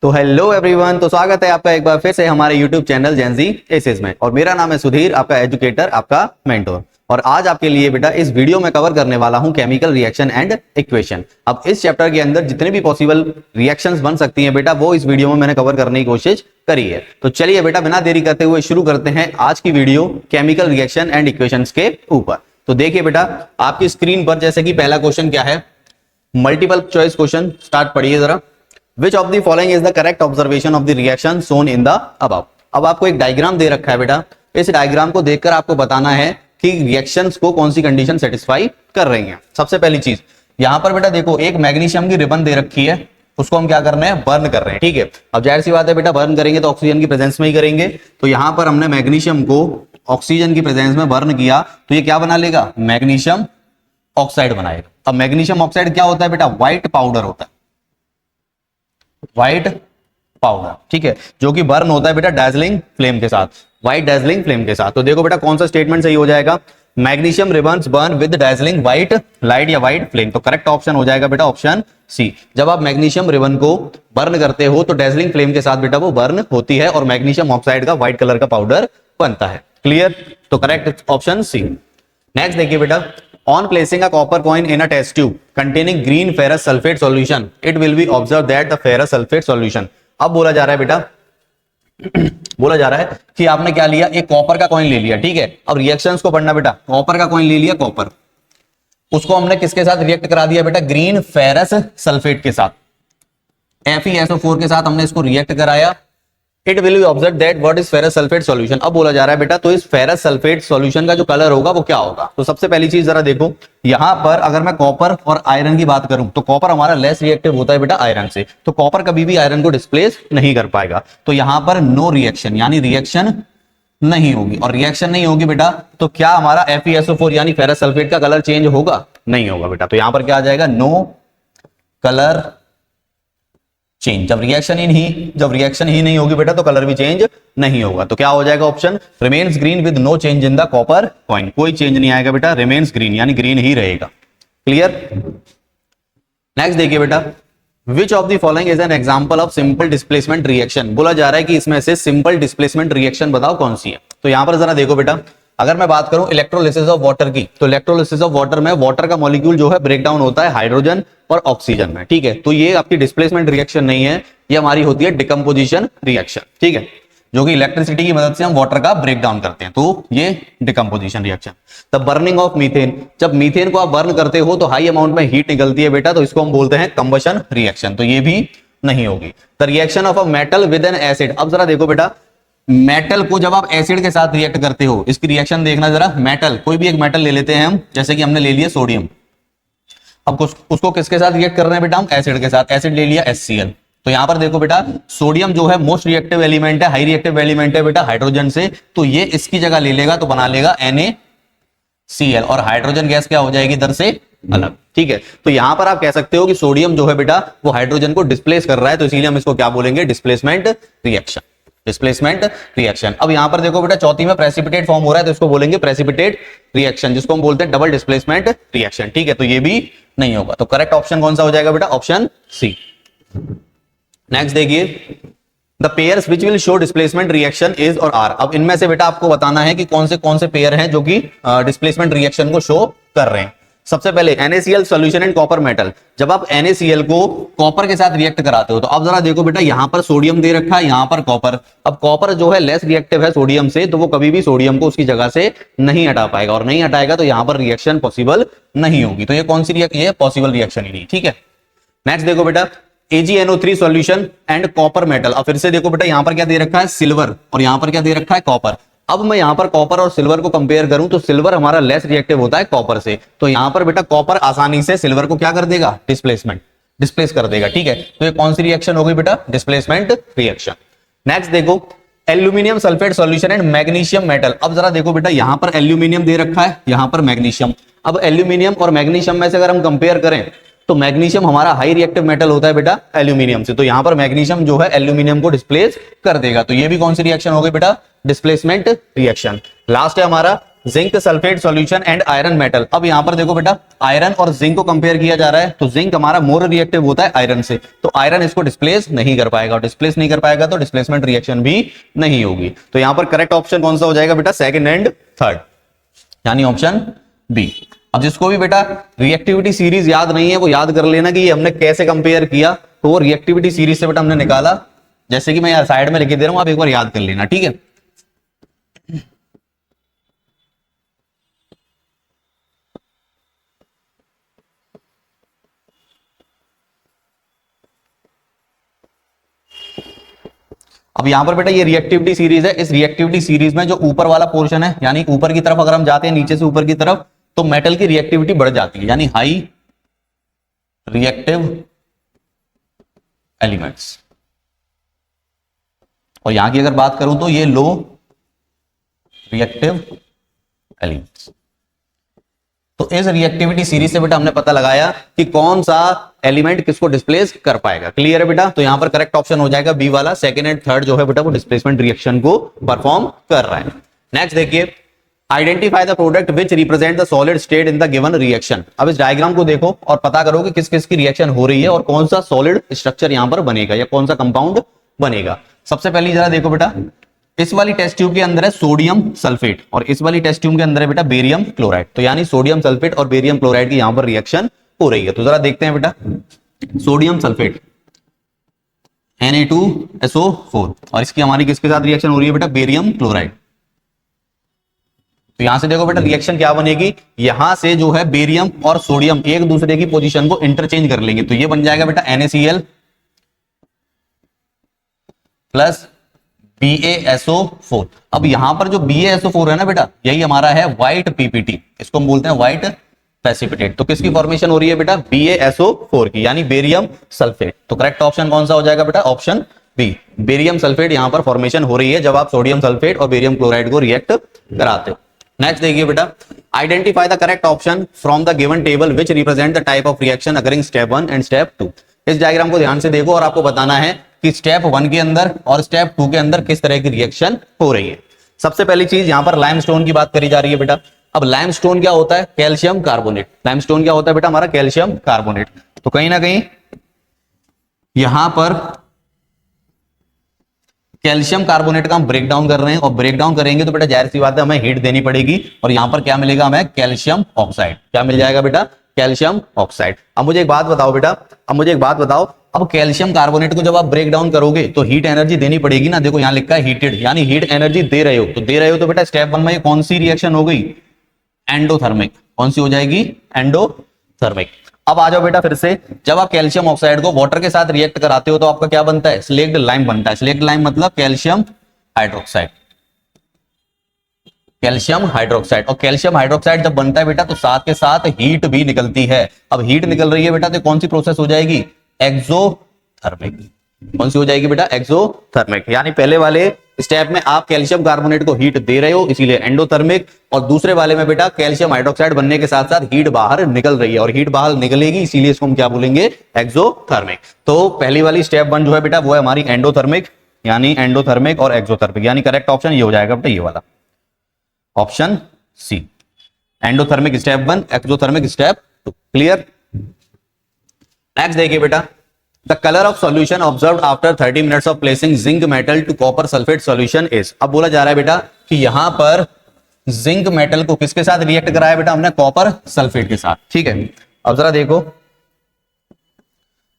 तो hello everyone, तो स्वागत है आपका एक बार फिर से हमारे यूट्यूब चैनल जेनजी एसेस में। और मेरा नाम है सुधीर, आपका एजुकेटर, आपका मेंटोर। और आज आपके लिए बेटा इस वीडियो में कवर करने वाला हूं केमिकल रिएक्शन एंड इक्वेशन। अब इस चैप्टर के अंदर जितने भी पॉसिबल रिएक्शंस बन सकती हैं बेटा, वो इस वीडियो में मैंने कवर करने की कोशिश करी है। तो चलिए बेटा बिना देरी करते हुए शुरू करते हैं आज की video chemical reaction and equations के ऊपर। तो देखिए बेटा आपकी स्क्रीन पर जैसे कि पहला क्वेश्चन क्या है, मल्टीपल चॉइस क्वेश्चन। स्टार्ट पढ़िए जरा। Which of the following is the correct observation of the reaction shown in the above? अब आपको एक डायग्राम दे रखा है बेटा, इस डायग्राम को देखकर आपको बताना है कि रिएक्शंस को कौन सी कंडीशन सेटिस्फाई कर रही हैं। सबसे पहली चीज यहां पर बेटा देखो, एक मैग्नीशियम की रिबन दे रखी है, उसको हम क्या कर रहे हैं, बर्न कर रहे हैं। ठीक है, अब जाहिर सी बात है बेटा, बर्न करेंगे तो ऑक्सीजन की प्रेजेंस में ही करेंगे। तो यहां पर हमने मैग्नीशियम को ऑक्सीजन की प्रेजेंस में बर्न किया तो ये क्या बना लेगा, मैग्नीशियम ऑक्साइड बनाएगा। अब मैग्नीशियम ऑक्साइड क्या होता है बेटा, व्हाइट पाउडर होता है, व्हाइट पाउडर। ठीक है, जो कि बर्न होता है बेटा डार्जिलिंग फ्लेम के साथ, व्हाइट डार्जिलिंग फ्लेम के साथ। तो देखो बेटा कौन सा स्टेटमेंट सही हो जाएगा, magnesium ribbons burn with Darjeeling white light या व्हाइट फ्लेम। तो करेक्ट ऑप्शन हो जाएगा बेटा ऑप्शन सी। जब आप मैग्नीशियम रिबन को बर्न करते हो तो डार्जिलिंग फ्लेम के साथ बेटा वो बर्न होती है और मैग्नीशियम ऑक्साइड का व्हाइट कलर का पाउडर बनता है। क्लियर, तो करेक्ट ऑप्शन सी। नेक्स्ट देखिए बेटा, on placing a copper coin in a test tube containing green ferrous sulfate solution it will be observed that the ferrous sulfate solution। अब बोला जा रहा है बेटा बोला जा रहा है कि आपने क्या लिया, एक कॉपर का कॉइन ले लिया। ठीक है, अब रिएक्शंस को पढ़ना बेटा, कॉपर का कॉइन ले लिया, कॉपर, उसको हमने किसके साथ रिएक्ट करा दिया बेटा, ग्रीन फेरस सल्फेट के साथ, FeSO4 के साथ हमने इसको रिएक्ट कराया। It will be observed that what is ferrous sulfate solution। अब बोला जा रहा है बेटा तो इस फेरस सल्फेट सॉल्यूशन का जो कलर होगा वो क्या होगा। तो सबसे पहली चीज जरा देखो, यहां पर अगर मैं कॉपर और आयरन की बात करूं तो कॉपर हमारा लेस रिएक्टिव होता है बेटा आयरन से, तो कॉपर कभी भी आयरन को डिस्प्लेस नहीं कर पाएगा। तो यहां पर नो रिएक्शन यानी रिएक्शन नहीं होगी, और रिएक्शन नहीं होगी बेटा तो क्या हमारा FeSO4 यानी फेरस सल्फेट का कलर चेंज होगा, नहीं होगा बेटा। तो यहां पर क्या आ जाएगा, नो कलर चेंज। जब रिएक्शन ही नहीं होगी बेटा तो कलर भी चेंज नहीं होगा। तो क्या हो जाएगा option, remains green with no change in the copper coin. कोई चेंज नहीं आएगा बेटा, रिमेन्स ग्रीन यानी ग्रीन ही रहेगा। क्लियर। नेक्स्ट देखिए बेटा, which of the following is an example of simple displacement reaction. बोला जा रहा है कि इसमें से सिंपल डिस्प्लेसमेंट रिएक्शन बताओ कौन सी है। तो यहां पर जरा देखो बेटा, अगर मैं बात करूं इलेक्ट्रोलिसिस ऑफ वाटर की, तो इलेक्ट्रोलिसिस ऑफ वाटर में वाटर का मॉलिक्यूल जो है ब्रेक डाउन होता है हाइड्रोजन और ऑक्सीजन में। ठीक है, तो ये आपकी डिस्प्लेसमेंट रिएक्शन नहीं है, ये हमारी होती है डिकम्पोजिशन रिएक्शन। ठीक है, जो कि इलेक्ट्रिसिटी की मदद से हम वाटर का ब्रेक डाउन करते हैं, तो ये decomposition reaction. The burning of methane, जब मीथेन को आप बर्न करते हो तो हाई अमाउंट में हीट निकलती है बेटा, तो इसको हम बोलते हैं कंबशन रिएक्शन, तो ये भी नहीं होगी। The reaction of a metal with N acid. अब जरा देखो बेटा, मेटल को जब आप एसिड के साथ रिएक्ट करते हो, इसकी रिएक्शन देखना जरा। मेटल, कोई भी एक मेटल ले लेते हैं हम, जैसे कि हमने ले लिया सोडियम, अब उसको किसके साथ रिएक्ट कर रहे हैं बेटा, हम एसिड के साथ। एसिड ले लिया HCl, तो यहां पर देखो बेटा सोडियम जो है मोस्ट रिएक्टिव एलिमेंट है, हाई रिएक्टिव एलिमेंट है बेटा हाइड्रोजन से, तो ये इसकी जगह ले लेगा तो बना लेगा NaCl, और हाइड्रोजन गैस क्या हो जाएगी इधर से अलग। ठीक है, तो यहां पर आप कह सकते हो कि सोडियम जो है बेटा वो हाइड्रोजन को डिस्प्लेस कर रहा है, तो इसीलिए हम इसको क्या बोलेंगे, डिस्प्लेसमेंट रिएक्शन, डिस्प्लेसमेंट रिएक्शन। अब यहां पर देखो बेटा चौथी में प्रेसिपिटेट फॉर्म हो रहा है, तो इसको बोलेंगे प्रेसिपिटेट रिएक्शन, जिसको हम बोलते हैं डबल डिस्प्लेसमेंट रिएक्शन। ठीक है, तो ये भी नहीं होगा। तो करेक्ट ऑप्शन कौन सा हो जाएगा बेटा, ऑप्शन सी। नेक्स्ट देखिए, the pairs which will show displacement reaction is और आर। अब इनमें से बेटा आपको बताना है कि कौन से पेयर हैं जो कि डिस्प्लेसमेंट रिएक्शन को शो कर रहे हैं। सबसे पहले NaCl solution and copper metal. जब आप NaCl को कॉपर के साथ रिएक्ट कराते हो तो अब जरा देखो बेटा, यहां पर सोडियम दे रखा है, यहां पर कॉपर। अब कॉपर जो है लेस रिएक्टिव है सोडियम से, तो वो कभी भी सोडियम को उसकी जगह से नहीं हटा पाएगा, और नहीं हटाएगा तो यहां पर रिएक्शन पॉसिबल नहीं होगी। तो ये कौन सी रिएक्शन, ये पॉसिबल रिएक्शन ही नहीं। ठीक है, नेक्स्ट देखो बेटा, AgNO3 solution and copper metal. अब फिर से देखो बेटा, यहां पर क्या दे रखा है, सिल्वर, और यहां पर क्या दे रखा है, कॉपर। अब मैं यहां पर कॉपर और सिल्वर को कंपेयर करूं तो सिल्वर हमारा लेस रिएक्टिव होता है कॉपर से, तो यहां पर बेटा कॉपर आसानी से सिल्वर को क्या कर देगा, डिस्प्लेस कर देगा। ठीक है, तो ये कौन सी रिएक्शन होगी बेटा, डिस्प्लेसमेंट रिएक्शन। नेक्स्ट देखो, aluminium sulphate solution and magnesium metal. अब जरा देखो बेटा, यहां पर एल्यूमिनियम दे रखा है, यहां पर मैग्नीशियम। अब एल्यूमिनियम और मैग्नीशियम में से अगर हम कंपेयर करें तो मैग्नीशियम हमारा हाई रिएक्टिव मेटल होता है बेटा एल्यूमिनियम से, तो यहां पर मैग्नीशियम जो है एल्यूमिनियम को डिस्प्लेस कर देगा, तो ये भी कौन सी रिएक्शन हो गई बेटा, डिस्प्लेसमेंट रिएक्शन। लास्ट है हमारा zinc sulphate solution and iron metal. अब यहां पर देखो बेटा आयरन और जिंक को कंपेयर किया जा रहा है, तो जिंक हमारा मोर रिएक्टिव होता है आयरन से, तो आयरन इसको डिस्प्लेस नहीं कर पाएगा, और डिस्प्लेस नहीं कर पाएगा तो डिस्प्लेसमेंट रिएक्शन भी नहीं होगी। तो यहां पर करेक्ट ऑप्शन कौन सा हो जाएगा बेटा, सेकंड एंड थर्ड, यानी ऑप्शन बी। अब जिसको भी बेटा रिएक्टिविटी सीरीज याद नहीं है वो याद कर लेना कि ये हमने कैसे कंपेयर किया, तो वो रिएक्टिविटी सीरीज से बेटा हमने निकाला, जैसे कि मैं यार साइड में लिख दे रहा हूं, आप एक बार याद कर लेना, ठीक है। अब यहां पर बेटा ये रिएक्टिविटी सीरीज है, इस रिएक्टिविटी सीरीज में जो ऊपर वाला पोर्शन है, यानी ऊपर की तरफ अगर हम जाते हैं नीचे से ऊपर की तरफ, तो मेटल की रिएक्टिविटी बढ़ जाती है, यानी हाई रिएक्टिव एलिमेंट्स। और यहां की अगर बात करूं तो ये लो रिएक्टिव एलिमेंट्स। तो इस रिएक्टिविटी सीरीज से बेटा हमने पता लगाया कि कौन सा एलिमेंट किसको डिस्प्लेस कर पाएगा। क्लियर है बेटा, तो यहां पर करेक्ट ऑप्शन हो जाएगा बी वाला, सेकंड एंड थर्ड जो है बेटा वो डिस्प्लेसमेंट रिएक्शन को परफॉर्म कर रहा है। नेक्स्ट देखिए, identify the product which represent the solid state in the given reaction. अब इस डायग्राम को देखो और पता करो कि किस किस की रिएक्शन हो रही है और कौन सा सॉलिड स्ट्रक्चर यहां पर बनेगा या कौन सा कंपाउंड बनेगा। सबसे पहले जरा देखो बेटा, इस वाली टेस्ट ट्यूब के अंदर है सोडियम सल्फेट और इस वाली टेस्ट ट्यूब के अंदर है बेटा बेरियम क्लोराइड, तो यानी सोडियम सल्फेट और बेरियम क्लोराइड की यहां पर रिएक्शन हो रही है। तो जरा देखते हैं बेटा, सोडियम सल्फेट Na2SO4 और इसकी हमारी किसके साथ रिएक्शन हो रही है बेटा, बेरियम क्लोराइड। तो यहां से देखो बेटा रिएक्शन क्या बनेगी, यहां से जो है बेरियम और सोडियम एक दूसरे की पोजीशन को इंटरचेंज कर लेंगे, तो ये बन जाएगा बेटा NaCl प्लस BaSO4। अब यहां पर जो BaSO4 है ना बेटा, यही हमारा है व्हाइट PPT, इसको हम बोलते हैं व्हाइट प्रेसिपिटेट। तो किसकी फॉर्मेशन हो रही है बेटा, BaSO4 की, यानी बेरियम सल्फेट। तो करेक्ट ऑप्शन कौन सा हो जाएगा बेटा, ऑप्शन बी, बेरियम सल्फेट यहां पर फॉर्मेशन हो रही है जब आप सोडियम सल्फेट और बेरियम क्लोराइड को रिएक्ट कराते हो। नेक्स्ट देखिए बेटा, identify the correct option from the given table which represent the type of reaction occurring step 1 and step 2। इस डायग्राम को ध्यान से देखो और आपको बताना है कि स्टेप 1 के अंदर और स्टेप 2 के अंदर किस तरह की रिएक्शन हो रही है। सबसे पहली चीज यहां पर लाइमस्टोन की बात करी जा रही है बेटा। अब लाइमस्टोन क्या होता है, कैल्शियम कार्बोनेट। लाइमस्टोन क्या होता है बेटा, हमारा कैल्शियम कार्बोनेट। तो कहीं ना कहीं यहां पर कैल्शियम कार्बोनेट का हम ब्रेक डाउन कर रहे हैं और ब्रेक डाउन करेंगे तो बेटा जाहिर सी बात है हमें हीट देनी पड़ेगी और यहां पर क्या मिलेगा हमें, कैल्शियम ऑक्साइड। क्या मिल जाएगा बेटा, कैल्शियम ऑक्साइड। अब मुझे एक बात बताओ बेटा, अब कैल्शियम कार्बोनेट को जब आप ब्रेक डाउन करोगे तो हीट एनर्जी देनी पड़ेगी ना। देखो यहां लिखा है हीटेड, यानी हीट एनर्जी दे रहे हो तो बेटा स्टेप 1 में ये कौन सी रिएक्शन हो गई, एंडोथर्मिक। कौन सी हो जाएगी, एंडोथर्मिक। अब आ जाओ बेटा फिर से, जब आप कैल्शियम ऑक्साइड को वाटर के साथ रिएक्ट कराते हो तो आपका क्या बनता है, स्लेक्ड लाइम बनता है। स्लेक्ड लाइम मतलब कैल्शियम हाइड्रोक्साइड, कैल्शियम हाइड्रोक्साइड। और कैल्शियम हाइड्रोक्साइड जब बनता है बेटा तो साथ के साथ हीट भी निकलती है। अब हीट निकल रही है बेटा तो कौन सी प्रोसेस हो जाएगी, एक्सोथर्मिक। कौन सी हो जाएगी बेटा, एक्सोथर्मिक। यानी पहले वाले स्टेप में आप कैल्शियम कार्बोनेट को हीट दे रहे हो इसीलिए एंडोथर्मिक, और दूसरे वाले में बेटा कैल्शियम हाइड्रोक्साइड बनने के साथ साथ हीट बाहर निकल रही है और हीट बाहर निकलेगी इसीलिए इसको हम क्या बोलेंगे, एक्सोथर्मिक। तो पहली वाली स्टेप 1 जो है बेटा वो है हमारी एंडोथर्मिक, यानी एंडोथर्मिक और एक्सोथर्मिक, यानी करेक्ट ऑप्शन ये हो जाएगा बेटा ये वाला, option C, endothermic step 1, exothermic step 2। Clear. Next देखिए बेटा, the colour of solution observed after 30 minutes of placing zinc metal to copper sulphate solution is. अब बोला जा रहा है बेटा कि यहां पर जिंक मेटल को किसके साथ रिएक्ट कराया बेटा हमने, कॉपर सल्फेट के साथ। ठीक है, अब जरा देखो,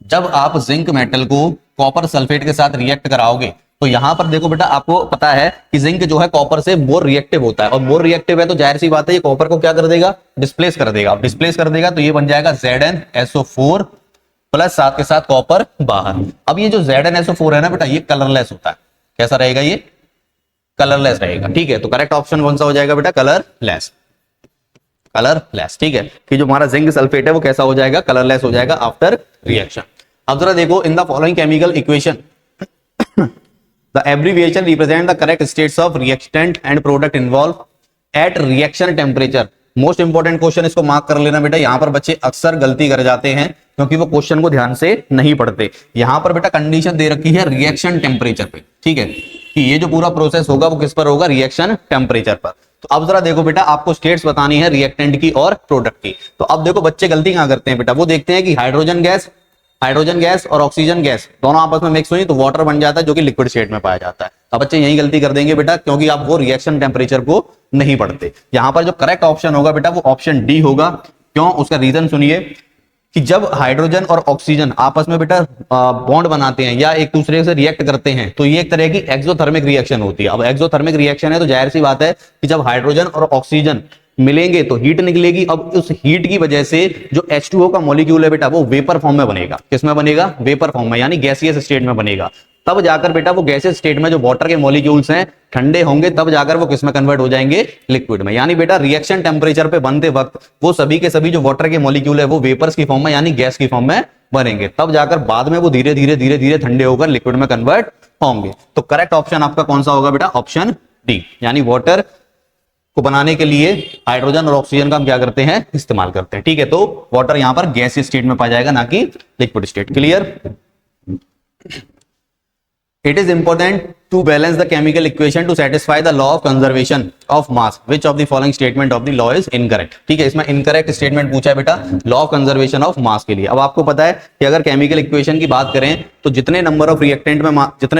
जब आप जिंक मेटल को कॉपर सल्फेट के साथ रिएक्ट कराओगे तो यहां पर देखो बेटा आपको पता है कि जिंक जो है कॉपर से मोर रिएक्टिव होता है और मोर रिएक्टिव है तो जाहिर सी बात है ये कॉपर को क्या कर देगा, डिस्प्लेस कर देगा। डिस्प्लेस कर देगा तो ये बन जाएगा ZnSO4 प्लस साथ के साथ कॉपर बाहर। अब ये जो ZnSO4 है ना बेटा ये कलरलेस होता है। कैसा रहेगा, ये कलरलेस रहेगा। ठीक है, तो करेक्ट ऑप्शन कौन सा हो जाएगा बेटा, कलरलेस। कलरलेस। ठीक है, कि जो हमारा जिंक सल्फेट है वो कैसा हो जाएगा, कलरलेस हो जाएगा आफ्टर रिएक्शन। अब जरा देखो, इन the following chemical equation the abbreviation represent the correct states of reactant and product involved at reaction temperature। Most important question, इसको मार्क कर लेना बेटा। यहां पर बच्चे अक्सर गलती कर जाते हैं क्योंकि वो क्वेश्चन को ध्यान से नहीं पढ़ते। यहां पर बेटा कंडीशन दे रखी है रिएक्शन टेम्परेचर पे। ठीक है, कि ये जो पूरा प्रोसेस होगा वो किस पर होगा, रिएक्शन टेम्परेचर पर। तो अब जरा देखो बेटा, आपको स्टेट्स बतानी है रिएक्टेंट की और प्रोडक्ट की। तो अब देखो बच्चे गलती कहां करते हैं बेटा, वो देखते हैं कि हाइड्रोजन गैस और ऑक्सीजन गैस दोनों आपस में मिक्स हुई तो वाटर बन जाता है, जो कि लिक्विड स्टेट में पाया जाता है। अब बच्चे यही गलती कर देंगे बेटा, क्योंकि आप वो रिएक्शन टेम्परेचर को नहीं पढ़ते। यहां पर जो करेक्ट ऑप्शन होगा बेटा वो ऑप्शन डी होगा। क्यों? उसका रीजन सुनिए कि जब हाइड्रोजन और ऑक्सीजन आपस में बेटा बॉन्ड बनाते हैं या एक दूसरे से रिएक्ट करते हैं, तो ये एक तरह की एक्सोथर्मिक रिएक्शन होती है। अब एक्सोथर्मिक रिएक्शन है तो जाहिर सी बात है कि जब हाइड्रोजन और ऑक्सीजन मिलेंगे तो हीट निकलेगी। अब उस हीट की वजह से जो H2O का मॉलिक्यूल है बेटा वो वेपर फॉर्म में बनेगा। किसमें बनेगा? वेपर फॉर्म में, यानी गैसियस स्टेट में बनेगा। तब जाकर बेटा वो गैसियस स्टेट में जो वाटर के मॉलिक्यूल्स हैं ठंडे होंगे, तब जाकर वो किसमें कन्वर्ट हो जाएंगे? लिक्विड में। यानी बेटा रिएक्शन टेम्परेचर पे बनते वक्त वो सभी के सभी जो वाटर के मॉलिक्यूल है वो वेपर्स की फॉर्म में यानी गैस की फॉर्म में बनेंगे। तब जाकर बाद में वो धीरे धीरे ठंडे होकर लिक्विड में कन्वर्ट होंगे। तो करेक्ट ऑप्शन आपका कौन सा होगा बेटा? ऑप्शन डी, यानी वाटर को बनाने के लिए हाइड्रोजन और ऑक्सीजन का हम क्या करते हैं? इस्तेमाल करते हैं। ठीक है, तो वाटर यहां पर गैसीय स्टेट में पाया जाएगा, ना कि liquid state. Clear? It is important to balance the chemical equation to satisfy the law of conservation of mass. Which of the following statement of the law is incorrect? ठीक है, इसमें incorrect statement पूछा है बेटा law of conservation of mass के लिए। अब आपको पता है कि अगर chemical equation की बात करें तो जितने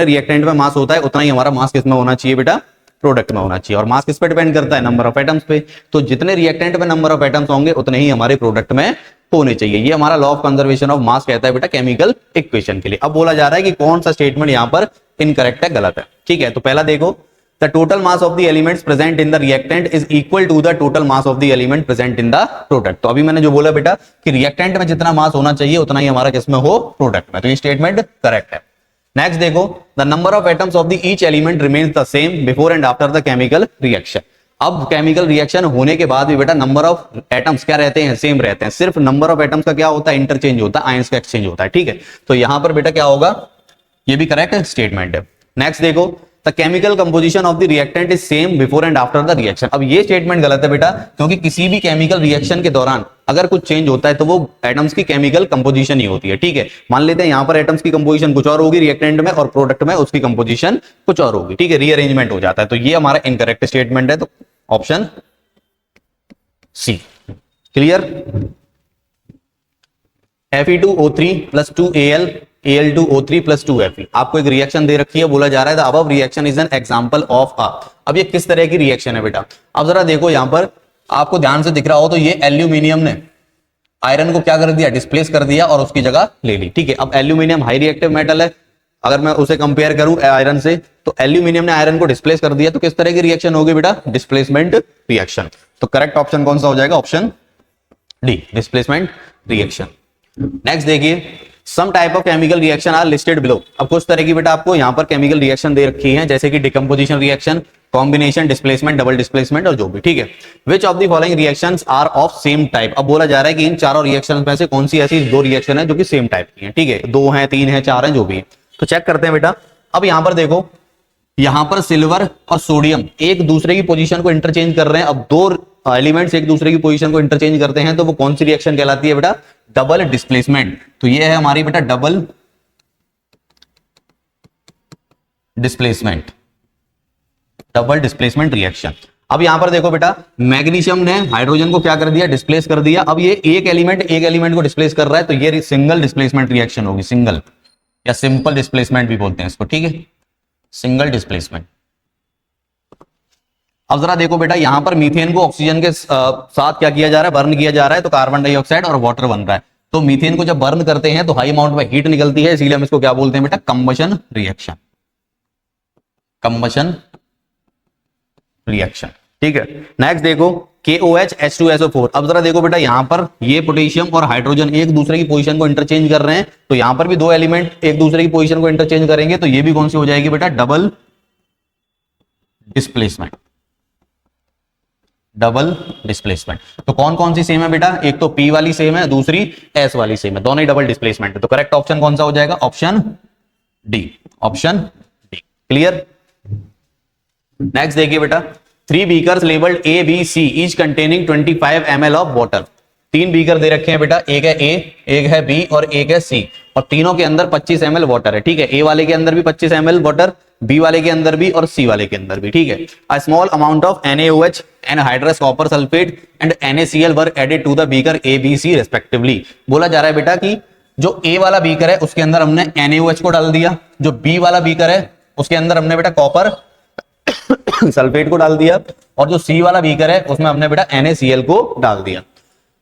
रिएक्टेंट में मास होता है उतना ही हमारा मास किसमें होना चाहिए बेटा? प्रोडक्ट में होना चाहिए। और मास किस पे डिपेंड करता है? नंबर ऑफ एटम्स पे। तो जितने रिएक्टेंट में नंबर ऑफ एटम्स होंगे उतने ही हमारे प्रोडक्ट में होने चाहिए। ये हमारा law of conservation of mass कहता है बेटा केमिकल इक्वेशन के लिए। अब बोला जा रहा है कि कौन सा स्टेटमेंट यहां पर इनकरेक्ट है, गलत है। ठीक है, तो पहला देखो, the total mass of the elements present in the reactant is equal to the total mass of the element present in the product. तो अभी मैंने जो बोला बेटा कि रिएक्टेंट में जितना मास होना चाहिए उतना ही हमारा किसमें हो? प्रोडक्ट में। तो ये स्टेटमेंट करेक्ट है। नेक्स्ट देखो, the number of atoms of the each element remains the same before and after the chemical reaction. अब केमिकल रिएक्शन होने के बाद भी बेटा नंबर ऑफ एटम्स क्या रहते हैं? सेम रहते हैं। सिर्फ नंबर ऑफ एटम्स का क्या होता है? इंटरचेंज होता है, आयंस का एक्सचेंज होता है। ठीक है, तो यहां पर बेटा क्या होगा? ये भी करेक्ट स्टेटमेंट है। नेक्स्ट देखो, the chemical composition of the reactant is same before and after the reaction. अब ये स्टेटमेंट गलत है बेटा, क्योंकि किसी भी केमिकल रिएक्शन के दौरान अगर कुछ चेंज होता है तो वो एटम्स की केमिकल कंपोजिशन ही होती है। ठीक है, मान लेते हैं यहां पर एटम्स की कंपोजिशन कुछ और होगी रिएक्टेंट में और प्रोडक्ट में उसकी कंपोजिशन कुछ और होगी। ठीक है, रीअरेंजमेंट हो जाता है। तो ये हमारा इनकरेक्ट स्टेटमेंट है, तो option C. Clear? Fe2O3 plus 2Al Al2O3 plus 2Fe। आपको एक रिएक्शन दे रखी है, बोला जा रहा है the above reaction is an example of a. अब ये किस तरह की रिएक्शन है बेटा? अब जरा देखो, यहां पर आपको ध्यान से दिख रहा हो तो ये एल्यूमिनियम ने आयरन को क्या कर दिया? डिस्प्लेस कर दिया और उसकी जगह ले ली। ठीक है, अब एल्यूमिनियम हाई रिएक्टिव मेटल है, अगर मैं उसे कंपेयर करूं आयरन से, तो एल्यूमिनियम ने आयरन को डिस्प्लेस कर दिया, तो किस तरह की रिएक्शन होगी बेटा? Displacement reaction. तो करेक्ट ऑप्शन कौन सा हो जाएगा? Option D, displacement reaction. Next देखिए, some type of chemical reaction are listed below. अब कुछ तरह की बेटा आपको यहां पर केमिकल रिएक्शन दे रखी है, जैसे कि decomposition reaction, combination, displacement, double displacement और जो भी। ठीक है, which of the following reactions are of same type. अब बोला जा रहा है कि इन चारों रिएक्शंस में से कौन सी ऐसी दो रिएक्शन है जो कि सेम टाइप की है। ठीक है, दो हैं, तीन है, चार हैं, जो भी। तो चेक करते हैं बेटा। अब यहां पर देखो, यहां पर सिल्वर और सोडियम एक दूसरे की पोजीशन को इंटरचेंज कर रहे हैं। अब दो एलिमेंट्स एक दूसरे की पोजीशन को इंटरचेंज करते हैं तो वो कौन सी रिएक्शन कहलाती है बेटा? Double displacement. तो ये है हमारी बेटा double displacement, double displacement reaction. अब यहां पर देखो बेटा, मैग्नीशियम ने हाइड्रोजन को क्या कर दिया? डिस्प्लेस कर दिया। अब ये एक एलिमेंट को डिस्प्लेस कर रहा है, तो ये सिंगल डिस्प्लेसमेंट रिएक्शन होगी। सिंगल या सिंपल डिस्प्लेसमेंट भी बोलते हैं इसको। ठीक है, सिंगल डिस्प्लेसमेंट। अब जरा देखो बेटा, यहां पर मीथेन को ऑक्सीजन के साथ क्या किया जा रहा है? बर्न किया जा रहा है, तो कार्बन डाइऑक्साइड और वाटर बन रहा है। तो मीथेन को जब बर्न करते हैं तो हाई अमाउंट में हीट निकलती है, इसीलिए हम इसको क्या बोलते हैं बेटा? Combustion reaction, combustion reaction. ठीक है, नेक्स्ट देखो, KOH H2SO4। अब जरा देखो बेटा, यहां पर ये पोटेशियम और हाइड्रोजन एक दूसरे की पोजीशन को इंटरचेंज कर रहे हैं, तो यहां पर भी दो एलिमेंट एक दूसरे की पोजीशन को इंटरचेंज करेंगे, तो ये भी कौन सी हो जाएगी बेटा? Double displacement, double displacement. तो कौन कौन सी सेम है बेटा? एक तो P वाली सेम है, दूसरी S वाली सेम है, दोनों ही डबल डिस्प्लेसमेंट है। तो करेक्ट ऑप्शन कौन सा हो जाएगा? Option D, option D. Clear? Next देखिए बेटा, 3 beakers labelled A, B, C each containing 25 ml of water. 3 beaker दे रखे हैं बेटा, एक है A, एक है B और एक है C, और तीनों के अंदर 25 ml वाटर है। ठीक है, A वाले के अंदर भी 25 ml वाटर, बी वाले के अंदर भी और सी वाले के अंदर भी, ठीक है। A small amount of NaOH and hydrous copper sulphate and NaCl were added to the beaker A B C respectively. बोला जा रहा है बेटा कि जो ए वाला बीकर है उसके अंदर हमने NaOH को डाल दिया, जो बी वाला बीकर है उसके अंदर हमने बेटा कॉपर सल्फेट को डाल दिया, और जो सी वाला बीकर है उसमें हमने बेटा NaCl को डाल दिया।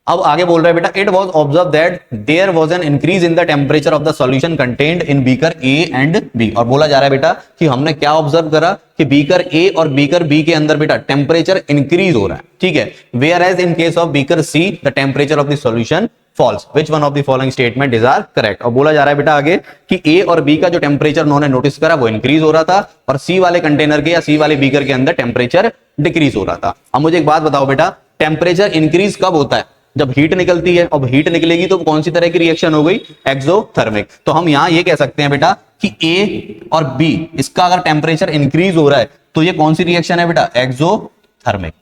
अब आगे बोल रहा है बेटा it was observe that there was an increase in the temperature of the solution contained in beaker A and B. और बोला जा रहा है बेटा कि हमने क्या ऑब्जर्व करा कि बीकर ए और बीकर बी के अंदर बेटा टेम्परेचर इंक्रीज हो रहा है, ठीक है। Whereas in case of beaker C the temperature of the solution falls, which one of the following statement is are correct. और बोला जा रहा है बेटा आगे कि ए और बी का जो टेम्परेचर उन्होंने नोटिस करा वो इंक्रीज हो रहा था, और सी वाले कंटेनर के या सी वाले बीकर के अंदर टेम्परेचर डिक्रीज हो रहा था। अब मुझे एक बात बताओ बेटा, टेम्परेचर इंक्रीज कब होता है? जब हीट निकलती है। अब हीट निकलेगी तो कौन सी तरह की रिएक्शन हो गई? एक्सोथर्मिक। तो हम यहां ये कह सकते हैं बेटा कि ए और बी इसका अगर टेम्परेचर इंक्रीज हो रहा है तो ये कौन सी रिएक्शन है बेटा? एक्सोथर्मिक।